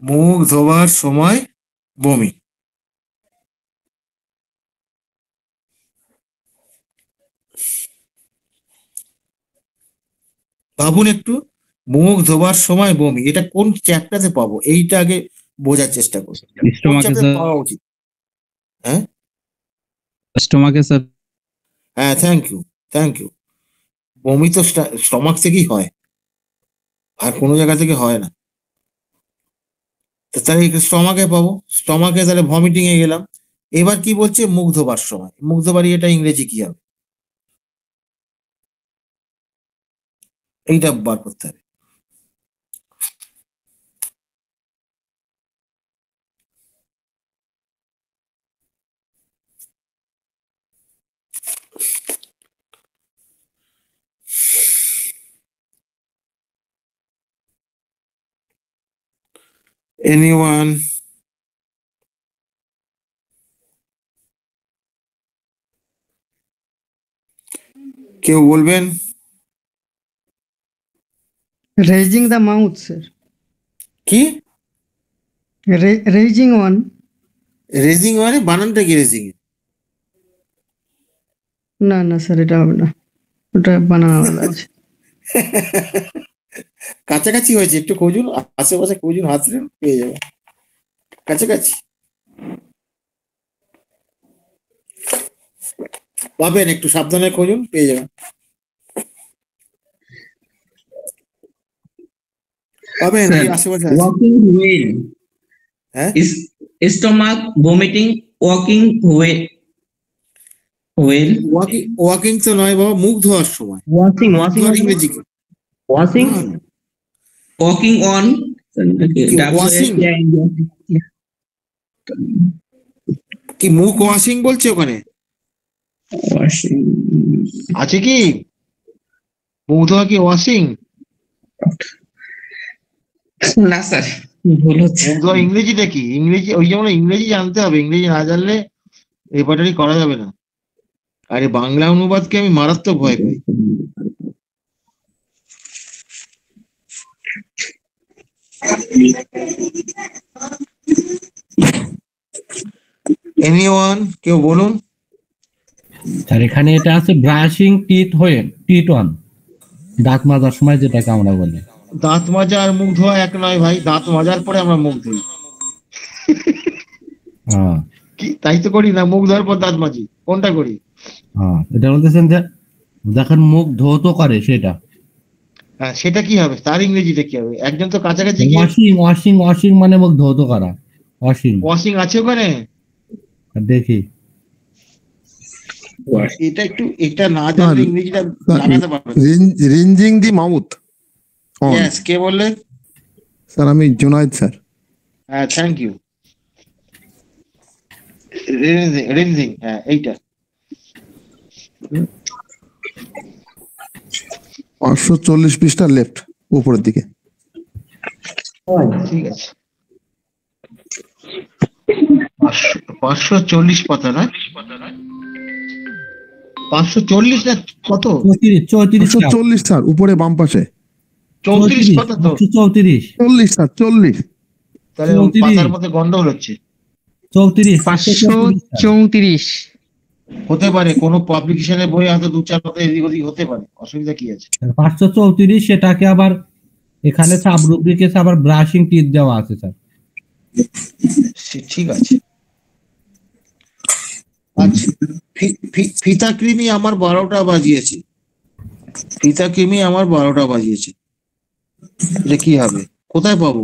মুখ ধোবার সময় বমি, ভাবুন একটু। মুখ ধোবার সময় বমি, এটা কোন চ্যাপ্টারে পাবো? এইটা আগে বোঝার চেষ্টা করুন, কোন স্টোমাকে চ্যাপ্টারে স্যার। পাওয়া উচিত। হ্যাঁ, স্টোমাকে স্যার। হ্যাঁ, থ্যাংক ইউ, থ্যাংক ইউ। বমি তো স্টমাক থেকেই হয়, আর কোনো জায়গা থেকে হয় না। তো তাহলে স্টমাকে পাবো, স্টমাকে তাহলে ভমিটিং এ গেলাম। এবার কি বলছে? মুখ ধোবার সময়, মুখ ধোবার এটা ইংরেজি কি হবে? এইটা বার করতে হবে। এনিওয়ান? কেউ বলবেন? Raising the mouth, sir. কি Raising one. রেজিং মানে বানানটা কি রেজিং? না না স্যার, এটা হবে না, ওটা বানানো আছে। কাছাকাছি হয়েছে, একটু খুঁজুন, আশেপাশে খুঁজুন, হাতড়েন, পেয়ে যাবেন। কাছাকাছি পাবেন, একটু সাবধানে খুঁজুন, পেয়ে যাবেন। পাবেন, Sir, এই আশেপাশে আছে। walking well. হ্যাঁ, Stomach vomiting, walking well. Walking তো নয় বাবা, মুখ ধোয়ার সময়। ওয়াশিং ধোয়ার ইংরেজি কি? Washing Walking on. washing? কি মুখ ওয়াশিং বলছে ওখানে? Washing. আছে কি মুখ ধোয়া কি ওয়াশিং? না স্যার, ভুল হচ্ছে। মুখ ধোয়া ইংরেজিটা কি? ইংরেজি ওই যেমন ইংরেজি জানতে হবে, ইংরেজি না জানলে রেপার্টারি করা যাবে না। আরে বাংলা অনুবাদকে আমি মারাত্মক ভয় পাই। এনিওয়ান, কেউ বলুন। স্যার এখানে এটা আছে ব্রাশিং টিথ হয়ে, টিট অন, দাঁত মাজার সময় যেটাকে আমরা বলি। দাঁত মাজা আর মুখ ধোয়া এক নয় ভাই, দাঁত মাজার পরে আমরা মুখ ধুই। হ্যাঁ কি তাই তো করি না? মুখ ধোয়ার পর দাঁত মাজি, কোনটা করি? হ্যাঁ, এটা বলতেছেন যে যখন মুখ ধৌত করে সেটা। হ্যাঁ, সেটা কি হবে? তার ইংরেজিটা কি হবে? একজন তো কাছাকাছি গিয়ে ওয়াশিং ওয়াশিং ওয়াশিং মানে মুখ ধৌত করা, ওয়াশিং। ওয়াশিং আছে ওখানে? দেখি এটা না জানলে ইংরেজিটা লাগাতে পারবে না। রিঞ্জিং দি মাউথ। Yes, কে বললে? স্যার আমি জুনায়েদ স্যার। হ্যাঁ, থ্যাংক ইউ। রিনজিং, হ্যাঁ এইটা। 540 পৃষ্ঠা লেফট উপরের দিকে। ঠিক আছে, 540 পাতা না? 540 না কত? 540 স্যার, উপরে বাম পাশে। 34 পাতা তো। 34 40 স্যার, 40। তাহলে ওই পাতার মধ্যে গন্ডগোল হচ্ছে। 34 534 হতে পারে, কোনো পাবলিকেশনের বই হয়তো 2-4 পাতা এদিক ওদিক হতে পারে, অসুবিধা কি আছে? 534, সেটাকে আবার এখানে সাব রুব্রিকে আবার ব্রাশিং টিথ দেওয়া আছে স্যার। ঠিক আছে। আচ্ছা, ফিতা কৃমি আমার 12টা বাজিয়েছে। ফিতা কৃমি আমার 12টা বাজিয়েছে, এটা কি হবে? কোথায় পাবো?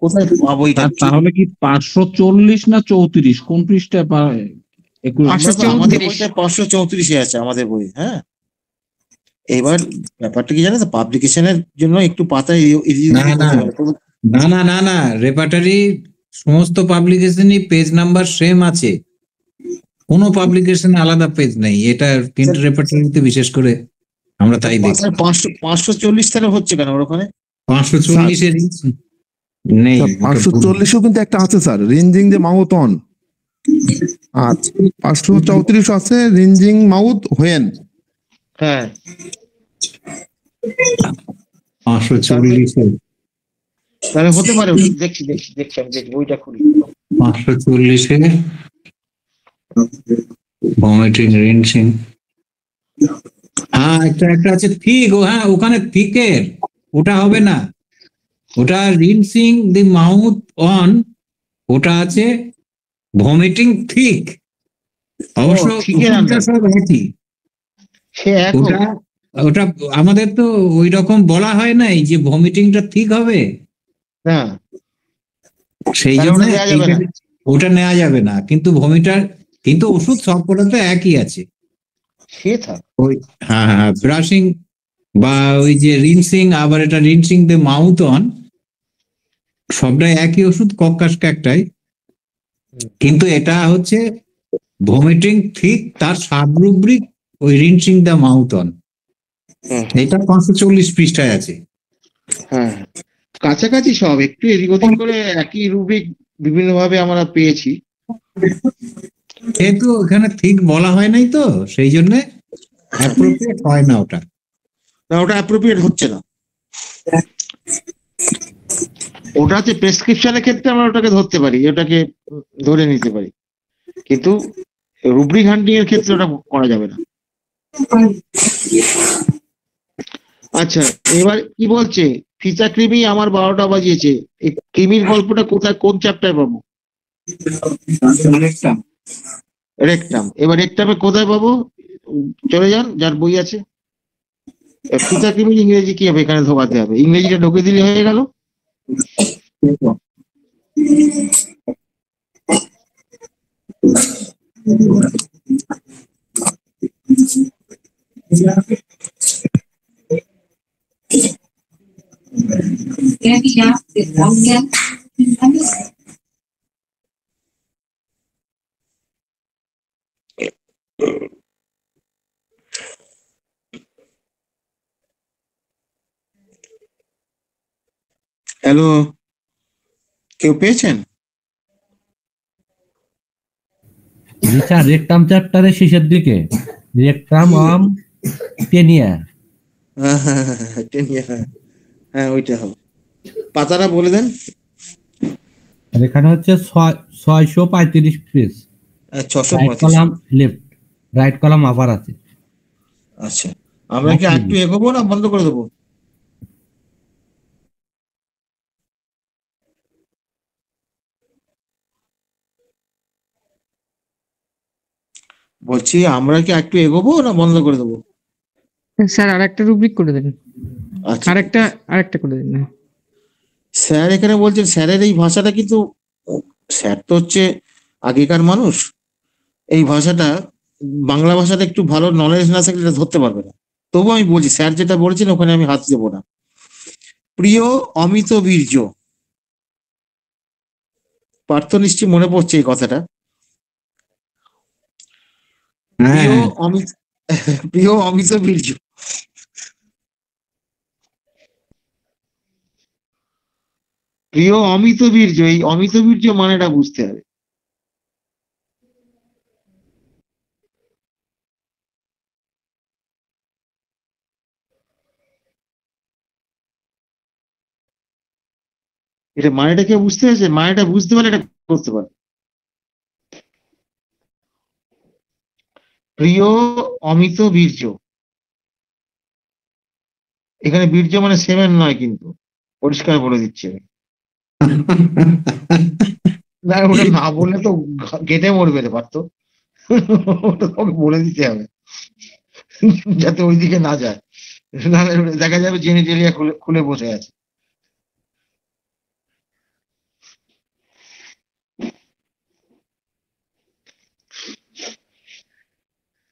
কোথায় পাবো এটা? তাহলে কি 540 না 34 কোন পৃষ্ঠায় পায়? আমাদের বইতে 534 আছে আমাদের বই। হ্যাঁ, এবার ব্যাপারটা কি জানো তো, পাবলিকেশনের জন্য একটু পাতা না না না না, রেপার্টারি সমস্ত পাবলিকেশনই পেজ নাম্বার সেম আছে, কোনো পাবলিকেশন আলাদা পেজ নেই। এটা প্রিন্ট রেপার্টারিতে বিশেষ করে আমরা তাই দেখি। 540 তাহলে হচ্ছে কেন ওর ওখানে? 540 এর নেই, 540ও কিন্তু একটা আছে স্যার, রিঞ্জিং দি মাউথ অন। আর 534 আছে রিঞ্জিং মাউথ হোয়েন। হ্যাঁ, 540 তাহলে হতে পারে। দেখছি আমি দেখি বইটা খুলি। 540 ভমিটিং রিনসিং। হ্যাঁ, একটা আছে থিক। হ্যাঁ, ওখানে থিকের ওটা হবে না, ওটা রিনসিং দি মাউথ অন, ওটা আছে ভমিটিং থিক। অবশ্য সব একই। ওটা আমাদের তো ওই রকম বলা হয় নাই যে ভমিটিংটা ঠিক হবে, সেই জন্য ওটা নেওয়া যাবে না। কিন্তু ভমিটার, কিন্তু ওষুধ সবকটাতে একই আছে। ওই হ্যাঁ, ব্রাশিং বা ওই যে রিনসিং, আবার এটা রিনসিং দ্য মাউথ অন, সবটাই একই ওষুধ, কক্কাসকে একটাই। কিন্তু এটা হচ্ছে ভমিটিং ঠিক, তার সাবরুব্রিক ওই রিনসিং দ্য মাউথ অন, এটা 540 পৃষ্ঠায় আছে। হ্যাঁ, কাছাকাছি সব, একটু এদিক ওদিক করে একই রুব্রিক বিভিন্ন ভাবে আমরা পেয়েছি। যেহেতু ওখানে ঠিক বলা হয় নাই তো, সেই জন্য অ্যাপ্রোপ্রিয়েট হয় না ওটা। না ওটা অ্যাপ্রোপ্রিয়েট হচ্ছে না। ওটা হচ্ছে প্রেসক্রিপশনের ক্ষেত্রে আমরা ওটাকে ধরতে পারি, ওটাকে ধরে নিতে পারি, কিন্তু রুব্রিক হান্টিং এর ক্ষেত্রে ওটা করা যাবে না। আচ্ছা এবার কি বলছে, ফিচা কৃমি আমার 12টা বাজিয়েছে, এই কৃমির গল্পটা কোথায়, কোন চ্যাপ্টারে পাবো? রেকটাম। এবার রেকটামে কোথায় পাবো? চলে যান যার বই আছে। ফিচা কৃমির ইংরেজি কি হবে, এখানে ঢোকাতে হবে, ইংরেজিটা ঢুকে দিলে হয়ে গেল। হ্যালো, কেউ পেয়েছেন? স্যার রেকটাম চ্যাপ্টারের শেষের দিকে রেকটাম টেনিয়া। হ্যাঁ ওইটা হবে। পাতাটা বলে দেন। আর এখানে হচ্ছে 635 page. 635 column left, right column আবার আছে। আচ্ছা আমরা কি একটু এগোবো না বন্ধ করে দেবো? বলছি আমরা কি একটু এগোবো না বন্ধ করে দেবো? স্যার আরেকটা রুব্রিক করে দেন, আচ্ছা আরেকটা করে দেন না। স্যার এখানে বলছেন, স্যারের এই ভাষাটা কিন্তু, স্যার তো হচ্ছে আগেকার মানুষ, এই ভাষাটা বাংলা ভাষাটা একটু ভালো নলেজ না থাকলে এটা ধরতে পারবে না। তবু আমি বলছি স্যার যেটা বলেছেন ওখানে আমি হাত দেবো না। প্রিয় অমিত বীর্য, পার্থ নিশ্চয়ই মনে পড়ছে এই কথাটা। প্রিয় অমিত বীর্য, প্রিয় অমিত বীর্য, এই অমিত বীর্য মানেটা বুঝতে হবে। এটা মানেটা কেউ বুঝতে পেরেছে? মানেটা বুঝতে পারলে এটা করতে পারে। প্রিয় অমিত বীর্য, এখানে বীর্য মানে সেমেন নয়, কিন্তু পরিষ্কার বলে দিচ্ছে। না ওটা না বললে তো কেটে মরবে রে পারতো, ওটা তোকে বলে দিতে হবে যাতে ওইদিকে না যায়, নাহলে দেখা যাবে জেনিটেলিয়া খুলে বসে আছে।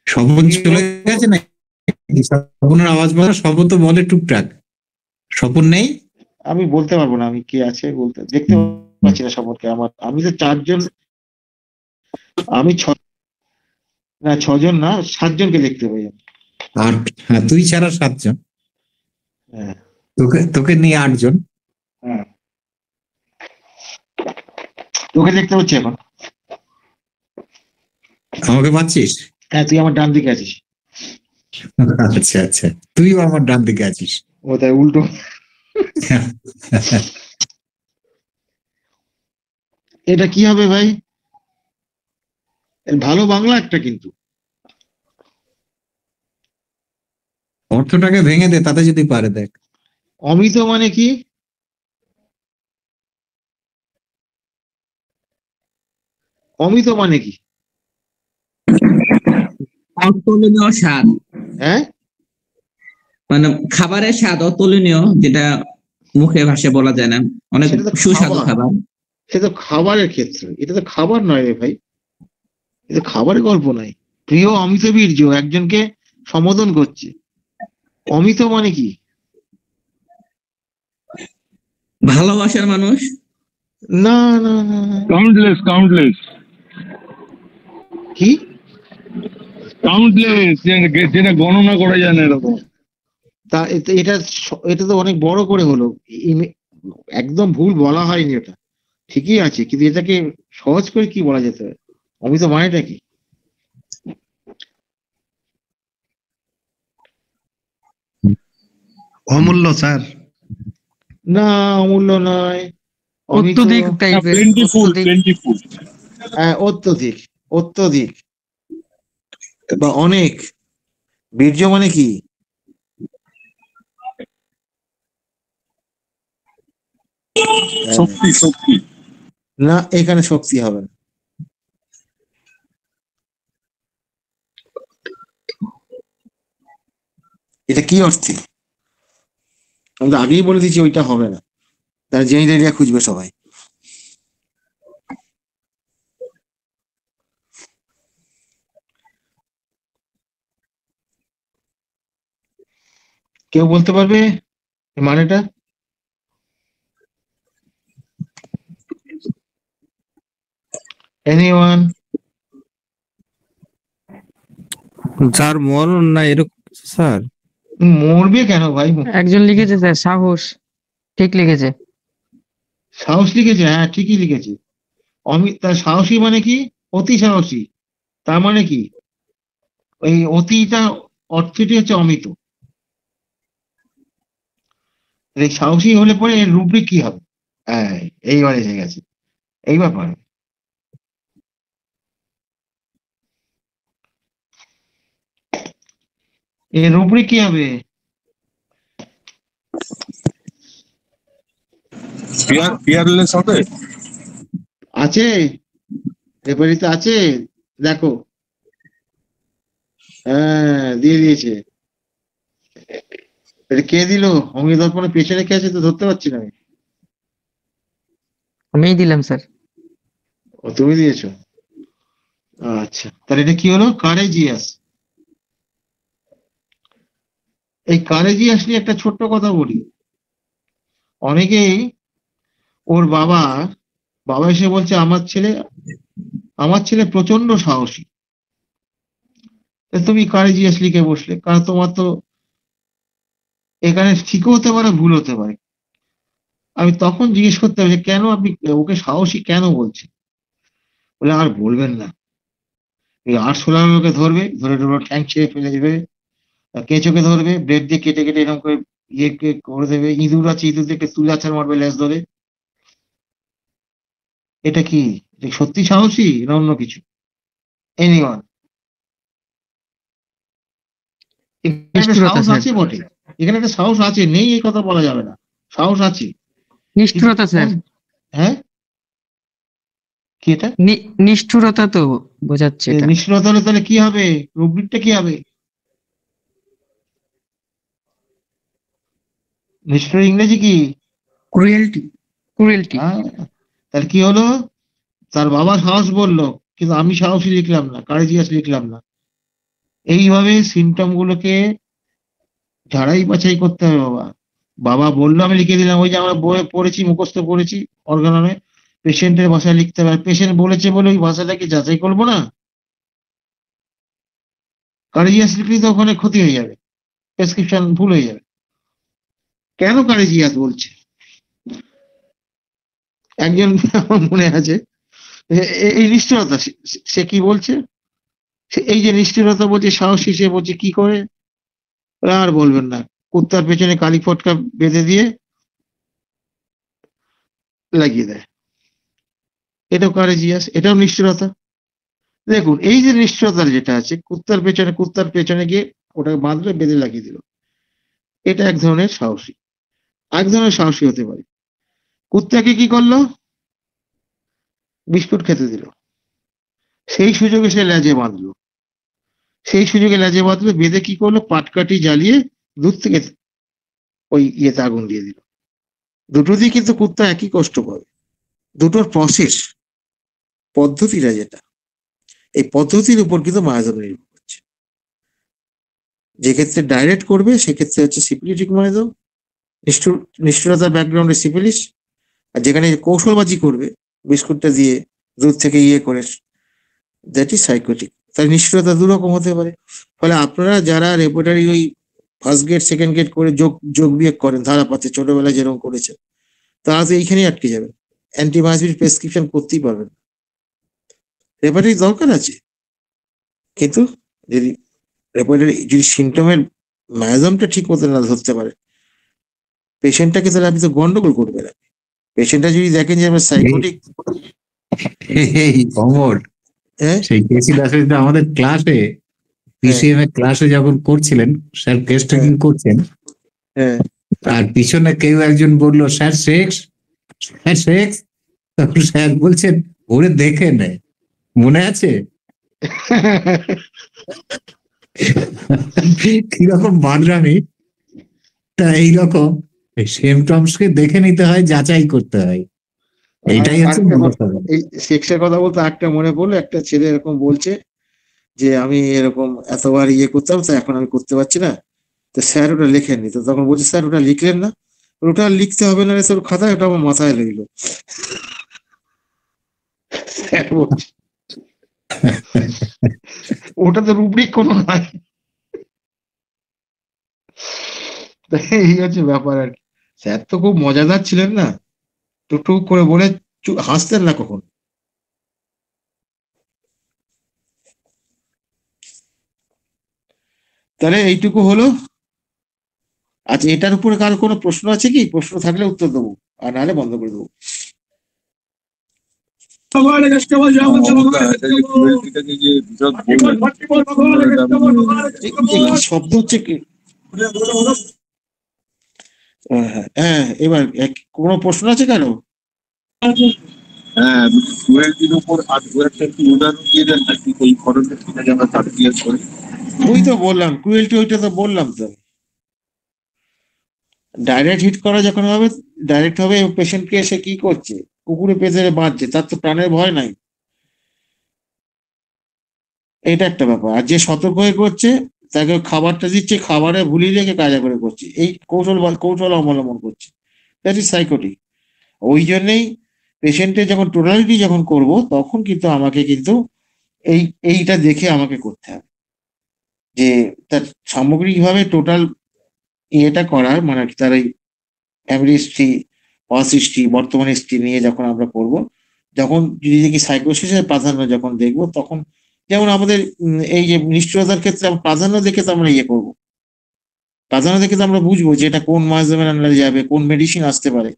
স্বপন চলে গেছে না? স্বপনের আওয়াজ বলা, স্বপন তো বলে টুকটাক। স্বপন নেই, আমি বলতে পারবো না আমি কে আছে, বলতে দেখতে পাচ্ছি না স্বপনকে আমার। আমি তো 4 জন, আমি 6 জন না 7 জনকে দেখতে পাই। আর হ্যাঁ তুই ছাড়া 7 জন, হ্যাঁ তোকে নিয়ে 8 জন। হ্যাঁ তোকে দেখতে পাচ্ছি এখন। আমাকে পাচ্ছিস? হ্যাঁ তুই আমার ডান দিকে আছিস। আচ্ছা আচ্ছা, তুইও আমার ডান দিকে আছিস। ও তাই উল্টো। এটা কি হবে ভাই? ভালো বাংলা একটা, কিন্তু অর্থটাকে ভেঙে দে, তাতে যদি পারে। দেখ অমিত মানে কি? অমিত মানে কি? অতুলনীয় স্বাদ। হ্যাঁ মানে খাবারের স্বাদ অতুলনীয়, যেটা মুখে ভাষায় বলা যায় না, অনেক সুস্বাদু খাবার। সে তো খাবারের ক্ষেত্রে, এটা তো খাবার নয় রে ভাই, এটা খাবারের গল্প নয়। প্রিয় অমিত বীর্য একজনকে সম্বোধন করছে। অমিত মানে কি? ভালোবাসার মানুষ। না না না, কাউন্টলেস কি কাউন্টলেস, যেটা গণনা করা যায় না এরকম। তা এটা তো অনেক বড় করে হলো, একদম ভুল বলা হয়নি, ওটা ঠিকই আছে, কিন্তু এটাকে সহজ করে কি বলা যেতে পারে? অমিত মানেটা কি? অমূল্য স্যার। না, অমূল্য নয়, অমিত। অত্যধিক টাইপের, প্লেন্টিফুল। হ্যাঁ, অত্যধিক, অত্যধিক বা অনেক। বীর্য মানে কি? শক্তি শক্তি। না, এখানে শক্তি হবে না। এটা কি অর্থে? আমি তো আগেই বলে দিচ্ছি ওইটা হবে না, তার জেনারেলিয়া খুঁজবে সবাই। কেউ বলতে পারবে এই মানেটা? এনিওয়ান? স্যার মরণ না এরকম স্যার? মরবে কেন ভাই? একজন লিখেছে স্যার সাহস, ঠিক লিখেছে। সাহস লিখেছে, হ্যাঁ ঠিকই লিখেছে। তার সাহসী মানে কি? অতি সাহসী। তার মানে কি? ওই অতিটা অর্থটি হচ্ছে অমিত। এই সাহসী হলে পরে এর রুব্রিক কি হবে? হ্যাঁ, এইবার এসে গেছে, এইবার পারবে। এর রুব্রিক কি হবে? ফিয়ারলেস হবে। আছে, রেফারিতে আছে, দেখো। হ্যাঁ, দিয়ে দিয়েছে। এটা কে দিল? অঙ্গি দর্পণের পেছনে কে আছে তো ধরতে পারছি না আমি। আমিই দিলাম স্যার। ও, তুমি দিয়েছো? আচ্ছা, তাহলে এটা কি হলো? কারেজিয়াস। এই কারেজিয়াস নিয়ে একটা ছোট্ট কথা বলি। অনেকেই ওর বাবা এসে বলছে আমার ছেলে প্রচন্ড সাহসী, তুমি কারেজিয়াস লিখে বসলে, কারণ তোমার তো এখানে ঠিকও হতে পারে, ভুল হতে পারে। আমি তখন জিজ্ঞেস করতে হবে যে কেন আপনি ওকে সাহসী কেন বলছেন? বলে আর বলবেন না, এই 8-16 লোকে ধরবে, ধরে ট্যাঙ্ক ছেড়ে ফেলে দেবে, কেঁচোকে ধরবে, ব্লেড দিয়ে কেটে কেটে এরকম করে ইয়ে করে দেবে। ইঁদুর আছে, ইঁদুর দেখে তুলে আছাড় মারবে লেজ ধরে। এটা কি সত্যি সাহসী না অন্য কিছু? এনিওয়ান? সাহস আছে বটে, এখানে একটা সাহস আছে, নেই এই কথা বলা যাবে না, সাহস আছে। নিষ্ঠুরতা স্যার। হ্যাঁ, কি এটা? নিষ্ঠুরতা তো বোঝাচ্ছে এটা। নিষ্ঠুরতা হলে তাহলে কি হবে? রুব্রিকটা কি হবে? নিষ্ঠুর ইংরেজি কি? ক্রুয়েলটি। ক্রুয়েলটি। তাহলে কি হলো? তার বাবা সাহস বললো, কিন্তু আমি সাহসী লিখলাম না, কারেজিয়াস লিখলাম না। এইভাবে সিমটম গুলোকে ঝাড়াই বাছাই করতে হবে। বাবা বললো, আমি লিখে দিলাম। ওই যে আমরা বইয়ে পড়েছি, মুখস্থ পড়েছি অর্গানমে, পেশেন্টের ভাষায় লিখতে হবে। পেশেন্ট বলেছে বলে ওই ভাষাটাকে যাচাই করবো না? কারেজিয়াস লিখলে তো ওখানে ক্ষতি হয়ে যাবে, প্রেসক্রিপশন ভুল হয়ে যাবে। কেন কারেজিয়াস বলছে? একজন আমার মনে আছে, এই নিষ্ঠুরতা, সে কি বলছে? এই যে নিষ্ঠুরতা বলছে, সাহসী, সে বলছে কি করে? আর বলবেন না, কুত্তার পেছনে কালি ফটকা বেঁধে দিয়ে লাগিয়ে দেয়। এটাও কারেজিয়াস, এটাও নিষ্ঠুরতা। দেখুন, এই যে নিষ্ঠুরতার যেটা আছে, কুত্তার পেছনে গিয়ে ওটাকে বাঁধলে, বেঁধে লাগিয়ে দিল, এটা এক ধরনের সাহসী। এক ধরনের সাহসী হতে পারে, কুত্তাকে কি করলো? বিস্কুট খেতে দিল, সেই সুযোগে সে লেজে বাঁধলো, বেঁধে কি করলো? পাটকাঠি জ্বালিয়ে দূর থেকে ওই ইয়েতে আগুন দিয়ে দিল। দুটোতেই কিন্তু কুত্তা একই কষ্ট পাবে। দুটোর প্রসেস, পদ্ধতিটা যেটা, এই পদ্ধতির উপর কিন্তু মায়াজম নির্ভর করছে। যে ক্ষেত্রে ডাইরেক্ট করবে সেক্ষেত্রে হচ্ছে সিপিলিটিক মায়াজম, নিষ্ঠুরতার ব্যাকগ্রাউন্ডে সিপিলিস। আর যেখানে কৌশলবাজি করবে, বিস্কুটটা দিয়ে দূর থেকে ইয়ে করে, দ্যাট ইজ সাইকোটিক। তাই নিষ্ঠুরতা দুরকম হতে পারে। ফলে আপনারা যারা রেপার্টরি ওই ফার্স্ট গেট সেকেন্ড গেট করে যোগ বিয়োগ করেন ধারাপাতে, ছোটবেলায় যেরকম করেছেন, তারা তো এইখানেই আটকে যাবেন, অ্যান্টিবায়োটিক প্রেসক্রিপশন করতেই পারবেন। রেপার্টরি দরকার আছে, কিন্তু যদি রেপার্টরি যদি সিমটমের মায়াজমটা ঠিক মতো না ধরতে পারে, পেশেন্টটাকে তাহলে আপনি তো গন্ডগোল করবেন। পেশেন্টটা যদি দেখেন যে আমার সাইকোটিক, এই অমর, সেই কেসি দাসের আমাদের ক্লাসে পিসিএম এর ক্লাসে যখন করছিলেন, স্যার কেস টেকিং করছেন, আর পিছনে কেউ একজন বললো স্যার সেক্স, স্যার সেক্স, তখন স্যার বলছেন ওরে দেখে নে, মনে আছে? কিরকম বাদরামি! তা এইরকম সিমটমস কে দেখে নিতে হয়, যাচাই করতে হয়, এইটাই হচ্ছে এই সেক্সের কথা বলতে একটা মনে পড়লো, একটা ছেলে এরকম বলছে যে আমি এরকম এতবার করতাম, তো এখন আমি করতে পারছি না, তো স্যার ওটা লেখেননি। তো তখন বলছে স্যার ওটা লিখলেন না? ওটা লিখতে হবে না স্যার খাতায়, ওটা আমার মাথায় লেগেলো। ওটা তো রুব্রিক কোনো নাই। এই হচ্ছে ব্যাপার আর কি। স্যার তো খুব মজাদার ছিলেন না, টুকটুক করে বলে হাসতেন না কখন। তাহলে এইটুকু হলো। আচ্ছা, এটার উপরে কারো কোনো প্রশ্ন আছে কি? প্রশ্ন থাকলে উত্তর দেবো, আর নাহলে বন্ধ করে দেবো। শব্দ হচ্ছে কি? হ্যাঁ, এবার কোনো প্রশ্ন আছে কারো? ওই তো বললাম ক্রুয়েলটি, ওইটা তো বললাম তো। ডাইরেক্ট হিট করা যখন হবে, ডাইরেক্ট হবে, পেশেন্টকে এসে কি করছে, কুকুরে পেছনে বাঁধছে, তার তো প্রাণের ভয় নাই, এটা একটা ব্যাপার। আর যে সতর্ক হয়ে করছে তাকে খাবারটা দিচ্ছে, খাবারে ভুলিয়ে রেখে কাজা করে করছে, এই কৌশল অবলম্বন করছে, দ্যাট ইজ সাইকোটিক। ওই জন্যই পেশেন্টের যখন টোটালিটি যখন করব, তখন কিন্তু আমাকে কিন্তু এইটা দেখে আমাকে করতে হবে, যে তার সামগ্রিকভাবে টোটাল ইয়েটা করার, মানে তার এই ফ্যামিলি হিস্ট্রি, পাস্ট হিস্ট্রি, বর্তমান হিস্ট্রি নিয়ে যখন আমরা করব, যখন যদি দেখি সাইকোসিসের প্রাধান্য যখন দেখব, তখন যেমন আমাদের এই যে নিশ্চয়তার ক্ষেত্রে আমরা প্রাধান্য দেখে তো আমরা ইয়ে করবো, প্রাধান্য দেখে তো আমরা বুঝবো যে এটা কোন মাসে যাবে, কোন মেডিসিন আসতে পারে।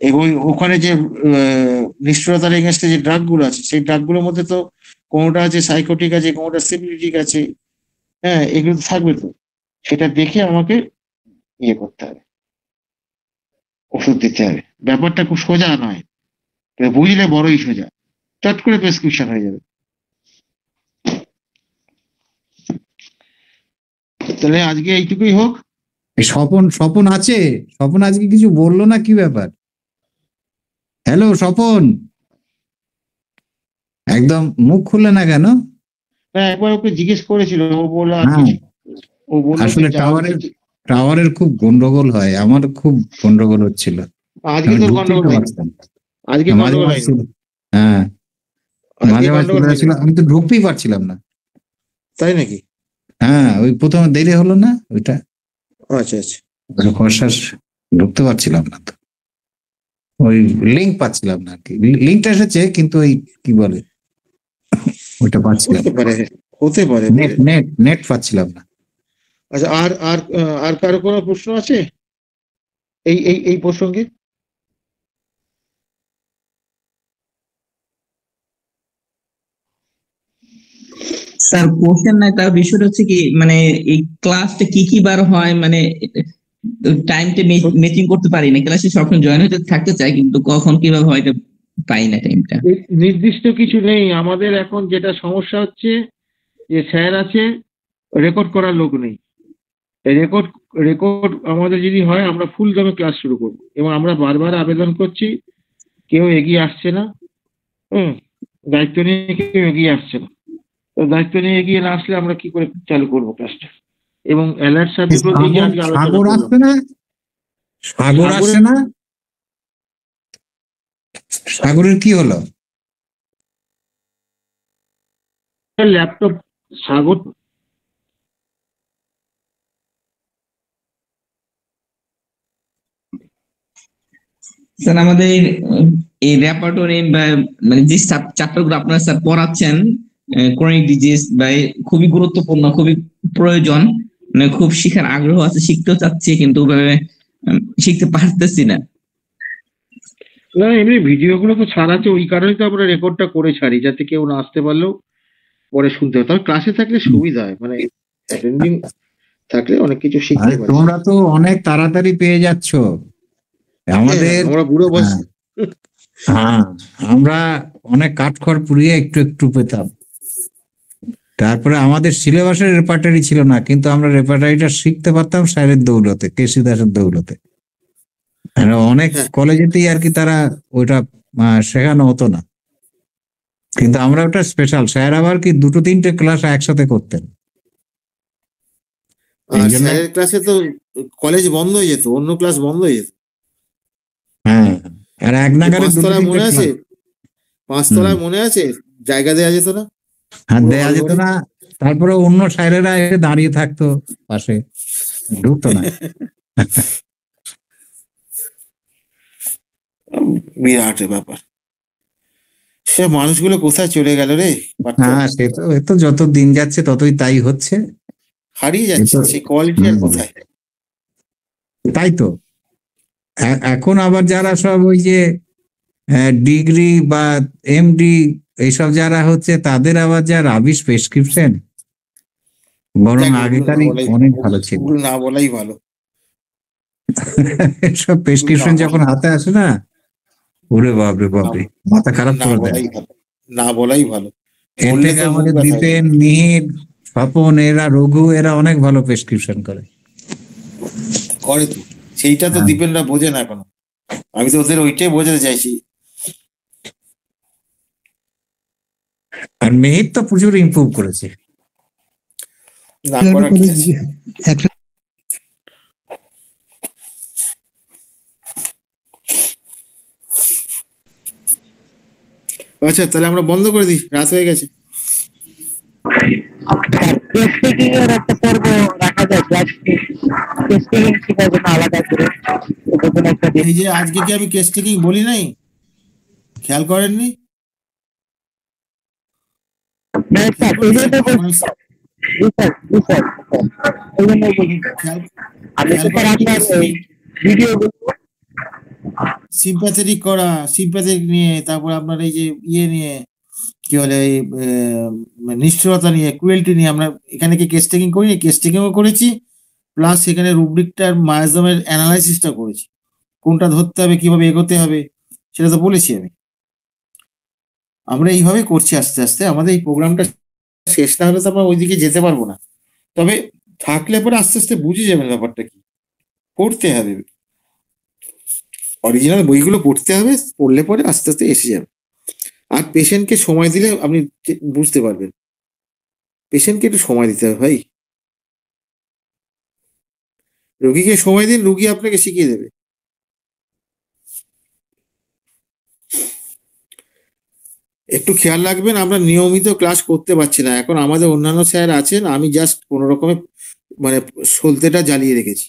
এবং ওখানে যে নিষ্ঠুরতার এগেনস্টে যে ড্রাগ গুলো আছে, সেই ড্রাগ গুলোর মধ্যে তো কোনোটা আছে সাইকোটিক আছে, কোনোটা সিপিলিটিক আছে, হ্যাঁ, এগুলো তো থাকবে। তো সেটা দেখে আমাকে ইয়ে করতে হবে, ওষুধ দিতে হবে। ব্যাপারটা খুব সোজা নয়, বুঝলে বড়ই সোজা, চট করে প্রেসক্রিপশন হয়ে যাবে। তাহলে আজকে এইটুকুই হোক। স্বপন আছে? স্বপন আজকে কিছু বললো না, কি ব্যাপার? হ্যালো স্বপন, একদম মুখ খুললে না কেন? একবার ওকে জিজ্ঞেস করেছিল, ও বলল আসলে টাওয়ারের খুব গন্ডগোল হয়, আমার খুব গন্ডগোল হচ্ছিল। আজকে তো গন্ডগোল আজকে হ্যাঁ, মাঝে মাঝে আমি তো ঢুকতেই পারছিলাম না। তাই নাকি? হ্যাঁ, ওই প্রথমে দেরি হলো না ওইটা। আচ্ছা আচ্ছা, ঢুকতে পারছিলাম না, তো ওই লিঙ্ক পাচ্ছিলাম না আর কি। লিঙ্কটা এসেছে কিন্তু ওই কি বলে ওইটা পাচ্ছিলাম, হতে পারে নেট পাচ্ছিলাম না। আচ্ছা, আর আর আর কারো কোনো প্রশ্ন আছে এই এই এই প্রসঙ্গে? স্যার কোশ্চেন নাই, তার বিষয়টা হচ্ছে কি, মানে এই ক্লাসটা কি বার হয়, মানে টাইমটা ম্যাচিং করতে পারি না, ক্লাসে সবসময় জয়েন হতে থাকতে চাই, কিন্তু কখন কিভাবে হয় এটা পাই না টাইমটা। নির্দিষ্ট কিছু নেই আমাদের। এখন যেটা সমস্যা হচ্ছে যে স্যার আছে, রেকর্ড করার লোক নেই। রেকর্ড আমাদের যদি হয়, আমরা ফুল দমে ক্লাস শুরু করবো, এবং আমরা বারবার আবেদন করছি, কেউ এগিয়ে আসছে না। দায়িত্ব নিয়ে কেউ এগিয়ে আসছে না। তো দায়িত্ব নিয়ে এগিয়ে না আসলে আমরা কি করে চালু করবো ক্লাসটা? এবং অ্যালার্ট সাবজেক্ট সাগর আসছে না, সাগরের কি হলো? ল্যাপটপ সাগর স্যার আমাদের এই রেপার্টরি বা মানে যে চ্যাপ্টার গুলো আপনারা স্যার পড়াচ্ছেন, ক্রনিক ডিজিজ বা খুবই গুরুত্বপূর্ণ, খুবই প্রয়োজন, মানে খুব শিখার আগ্রহ আছে, শিখতেও চাচ্ছি, কিন্তু ওইভাবে শিখতে পারতেছি না। না এমনি ভিডিওগুলো তো ছাড়াচ্ছে, ওই কারণেই তো আমরা রেকর্ডটা করে ছাড়ি, যাতে কেউ না আসতে পারলেও পরে শুনতে হবে। তবে ক্লাসে থাকলে সুবিধা হয়, মানে অ্যাটেন্ডিং থাকলে অনেক কিছু শিখতে আরে পারি। তোমরা তো অনেক তাড়াতাড়ি পেয়ে যাচ্ছ। আমাদের আমরা বুড়ো বয়স। হ্যাঁ, আমরা অনেক কাঠখড় পুড়িয়ে একটু একটু পেতাম। তারপরে আমাদের সিলেবাসের রেপার্টারি ছিল না, কিন্তু আমরা রেপার্টারিটা শিখতে পারতাম স্যারের দৌলতে, কেসি দাসের দৌলতে। আর অনেক কলেজেতেই আর কি তারা ওইটা শেখানো হতো না, কিন্তু আমরা ওটা স্পেশাল। স্যার আবার কি 2-3টে ক্লাস একসাথে করতেন। আর স্যারের ক্লাসে তো কলেজ বন্ধ হয়ে যেত, অন্য ক্লাস বন্ধ হয়ে যেত। হ্যাঁ, আর এক নাগারে পাঁচতলায় মনে আছে, পাঁচতলায় মনে আছে জায়গা দেওয়া যেত না। হ্যাঁ, দেয়া যেত না। তারপরে অন্য স্যারেরা এসে দাঁড়িয়ে থাকতো পাশে, ঢুকতো না। বিরাট ব্যাপার। সে মানুষগুলো কোথায় চলে গেল রে? হ্যাঁ, সে তো এ তো যত দিন যাচ্ছে ততই তাই হচ্ছে, হারিয়ে যাচ্ছে সেই কোয়ালিটি। আর কোথায়? তাই তো এখন আবার যারা সব ওই যে ডিগ্রি বা এমডি এইসব যারা হচ্ছে, তাদের আবার যা রাবিশ প্রেসক্রিপশন, বরং আগেকারই অনেক ভালো ছিল। না বলাই ভালো। সব প্রেসক্রিপশন যখন হাতে আসে না, ওরে বাপরে বাপরে, মাথা খারাপ করে দেয়। না বলাই ভালো। এর থেকে আমাদের দীপেন, মিহির, স্বপন, এরা রঘু, এরা অনেক ভালো প্রেসক্রিপশন করে তো। সেইটা তো দীপেনরা বোঝে না এখনো। আমি তো ওদের ওইটাই বোঝাতে চাইছি। আর মিহির তো প্রচুর ইমপ্রুভ করেছে। আচ্ছা, তাহলে আমরা বন্ধ করে দিই, রাত হয়ে গেছে। এই যে আজকে কি আমি কেস টেকিং বলি নাই, খেয়াল করেননি? সিম্প্যাথেটিক করা, সিম্প্যাথেটিক নিয়ে, তারপর আপনার এই যে ইয়ে নিয়ে, কি বলে, এই নিষ্ঠুরতা নিয়ে, ক্রুয়েলটি নিয়ে আমরা এখানে কি কেস টেকিং করিনি? কেস টেকিংও করেছি, প্লাস সেখানে রুব্রিকটার মায়াজমের অ্যানালাইসিসটা করেছি। কোনটা ধরতে হবে, কিভাবে এগোতে হবে, সেটা তো বলেছি আমি। আমরা এইভাবে করছি আস্তে আস্তে। আমাদের এই প্রোগ্রামটা শেষ না হলে তো আমরা ওইদিকে যেতে পারবো না। তবে থাকলে পরে আস্তে আস্তে বুঝে যাবেন ব্যাপারটা কি। পড়তে হবে, অরিজিনাল বইগুলো পড়তে হবে, পড়লে পরে আস্তে আস্তে এসে যাবে। আর পেশেন্টকে সময় দিলে আপনি বুঝতে পারবেন। পেশেন্টকে একটু সময় দিতে হবে ভাই। রোগীকে সময় দিন, রোগী আপনাকে শিখিয়ে দেবে। একটু খেয়াল রাখবেন, আমরা নিয়মিত ক্লাস করতে পারছি না। এখন আমাদের অন্যান্য স্যার আছেন, আমি জাস্ট কোনো রকমের মানে সলতেটা জ্বালিয়ে রেখেছি।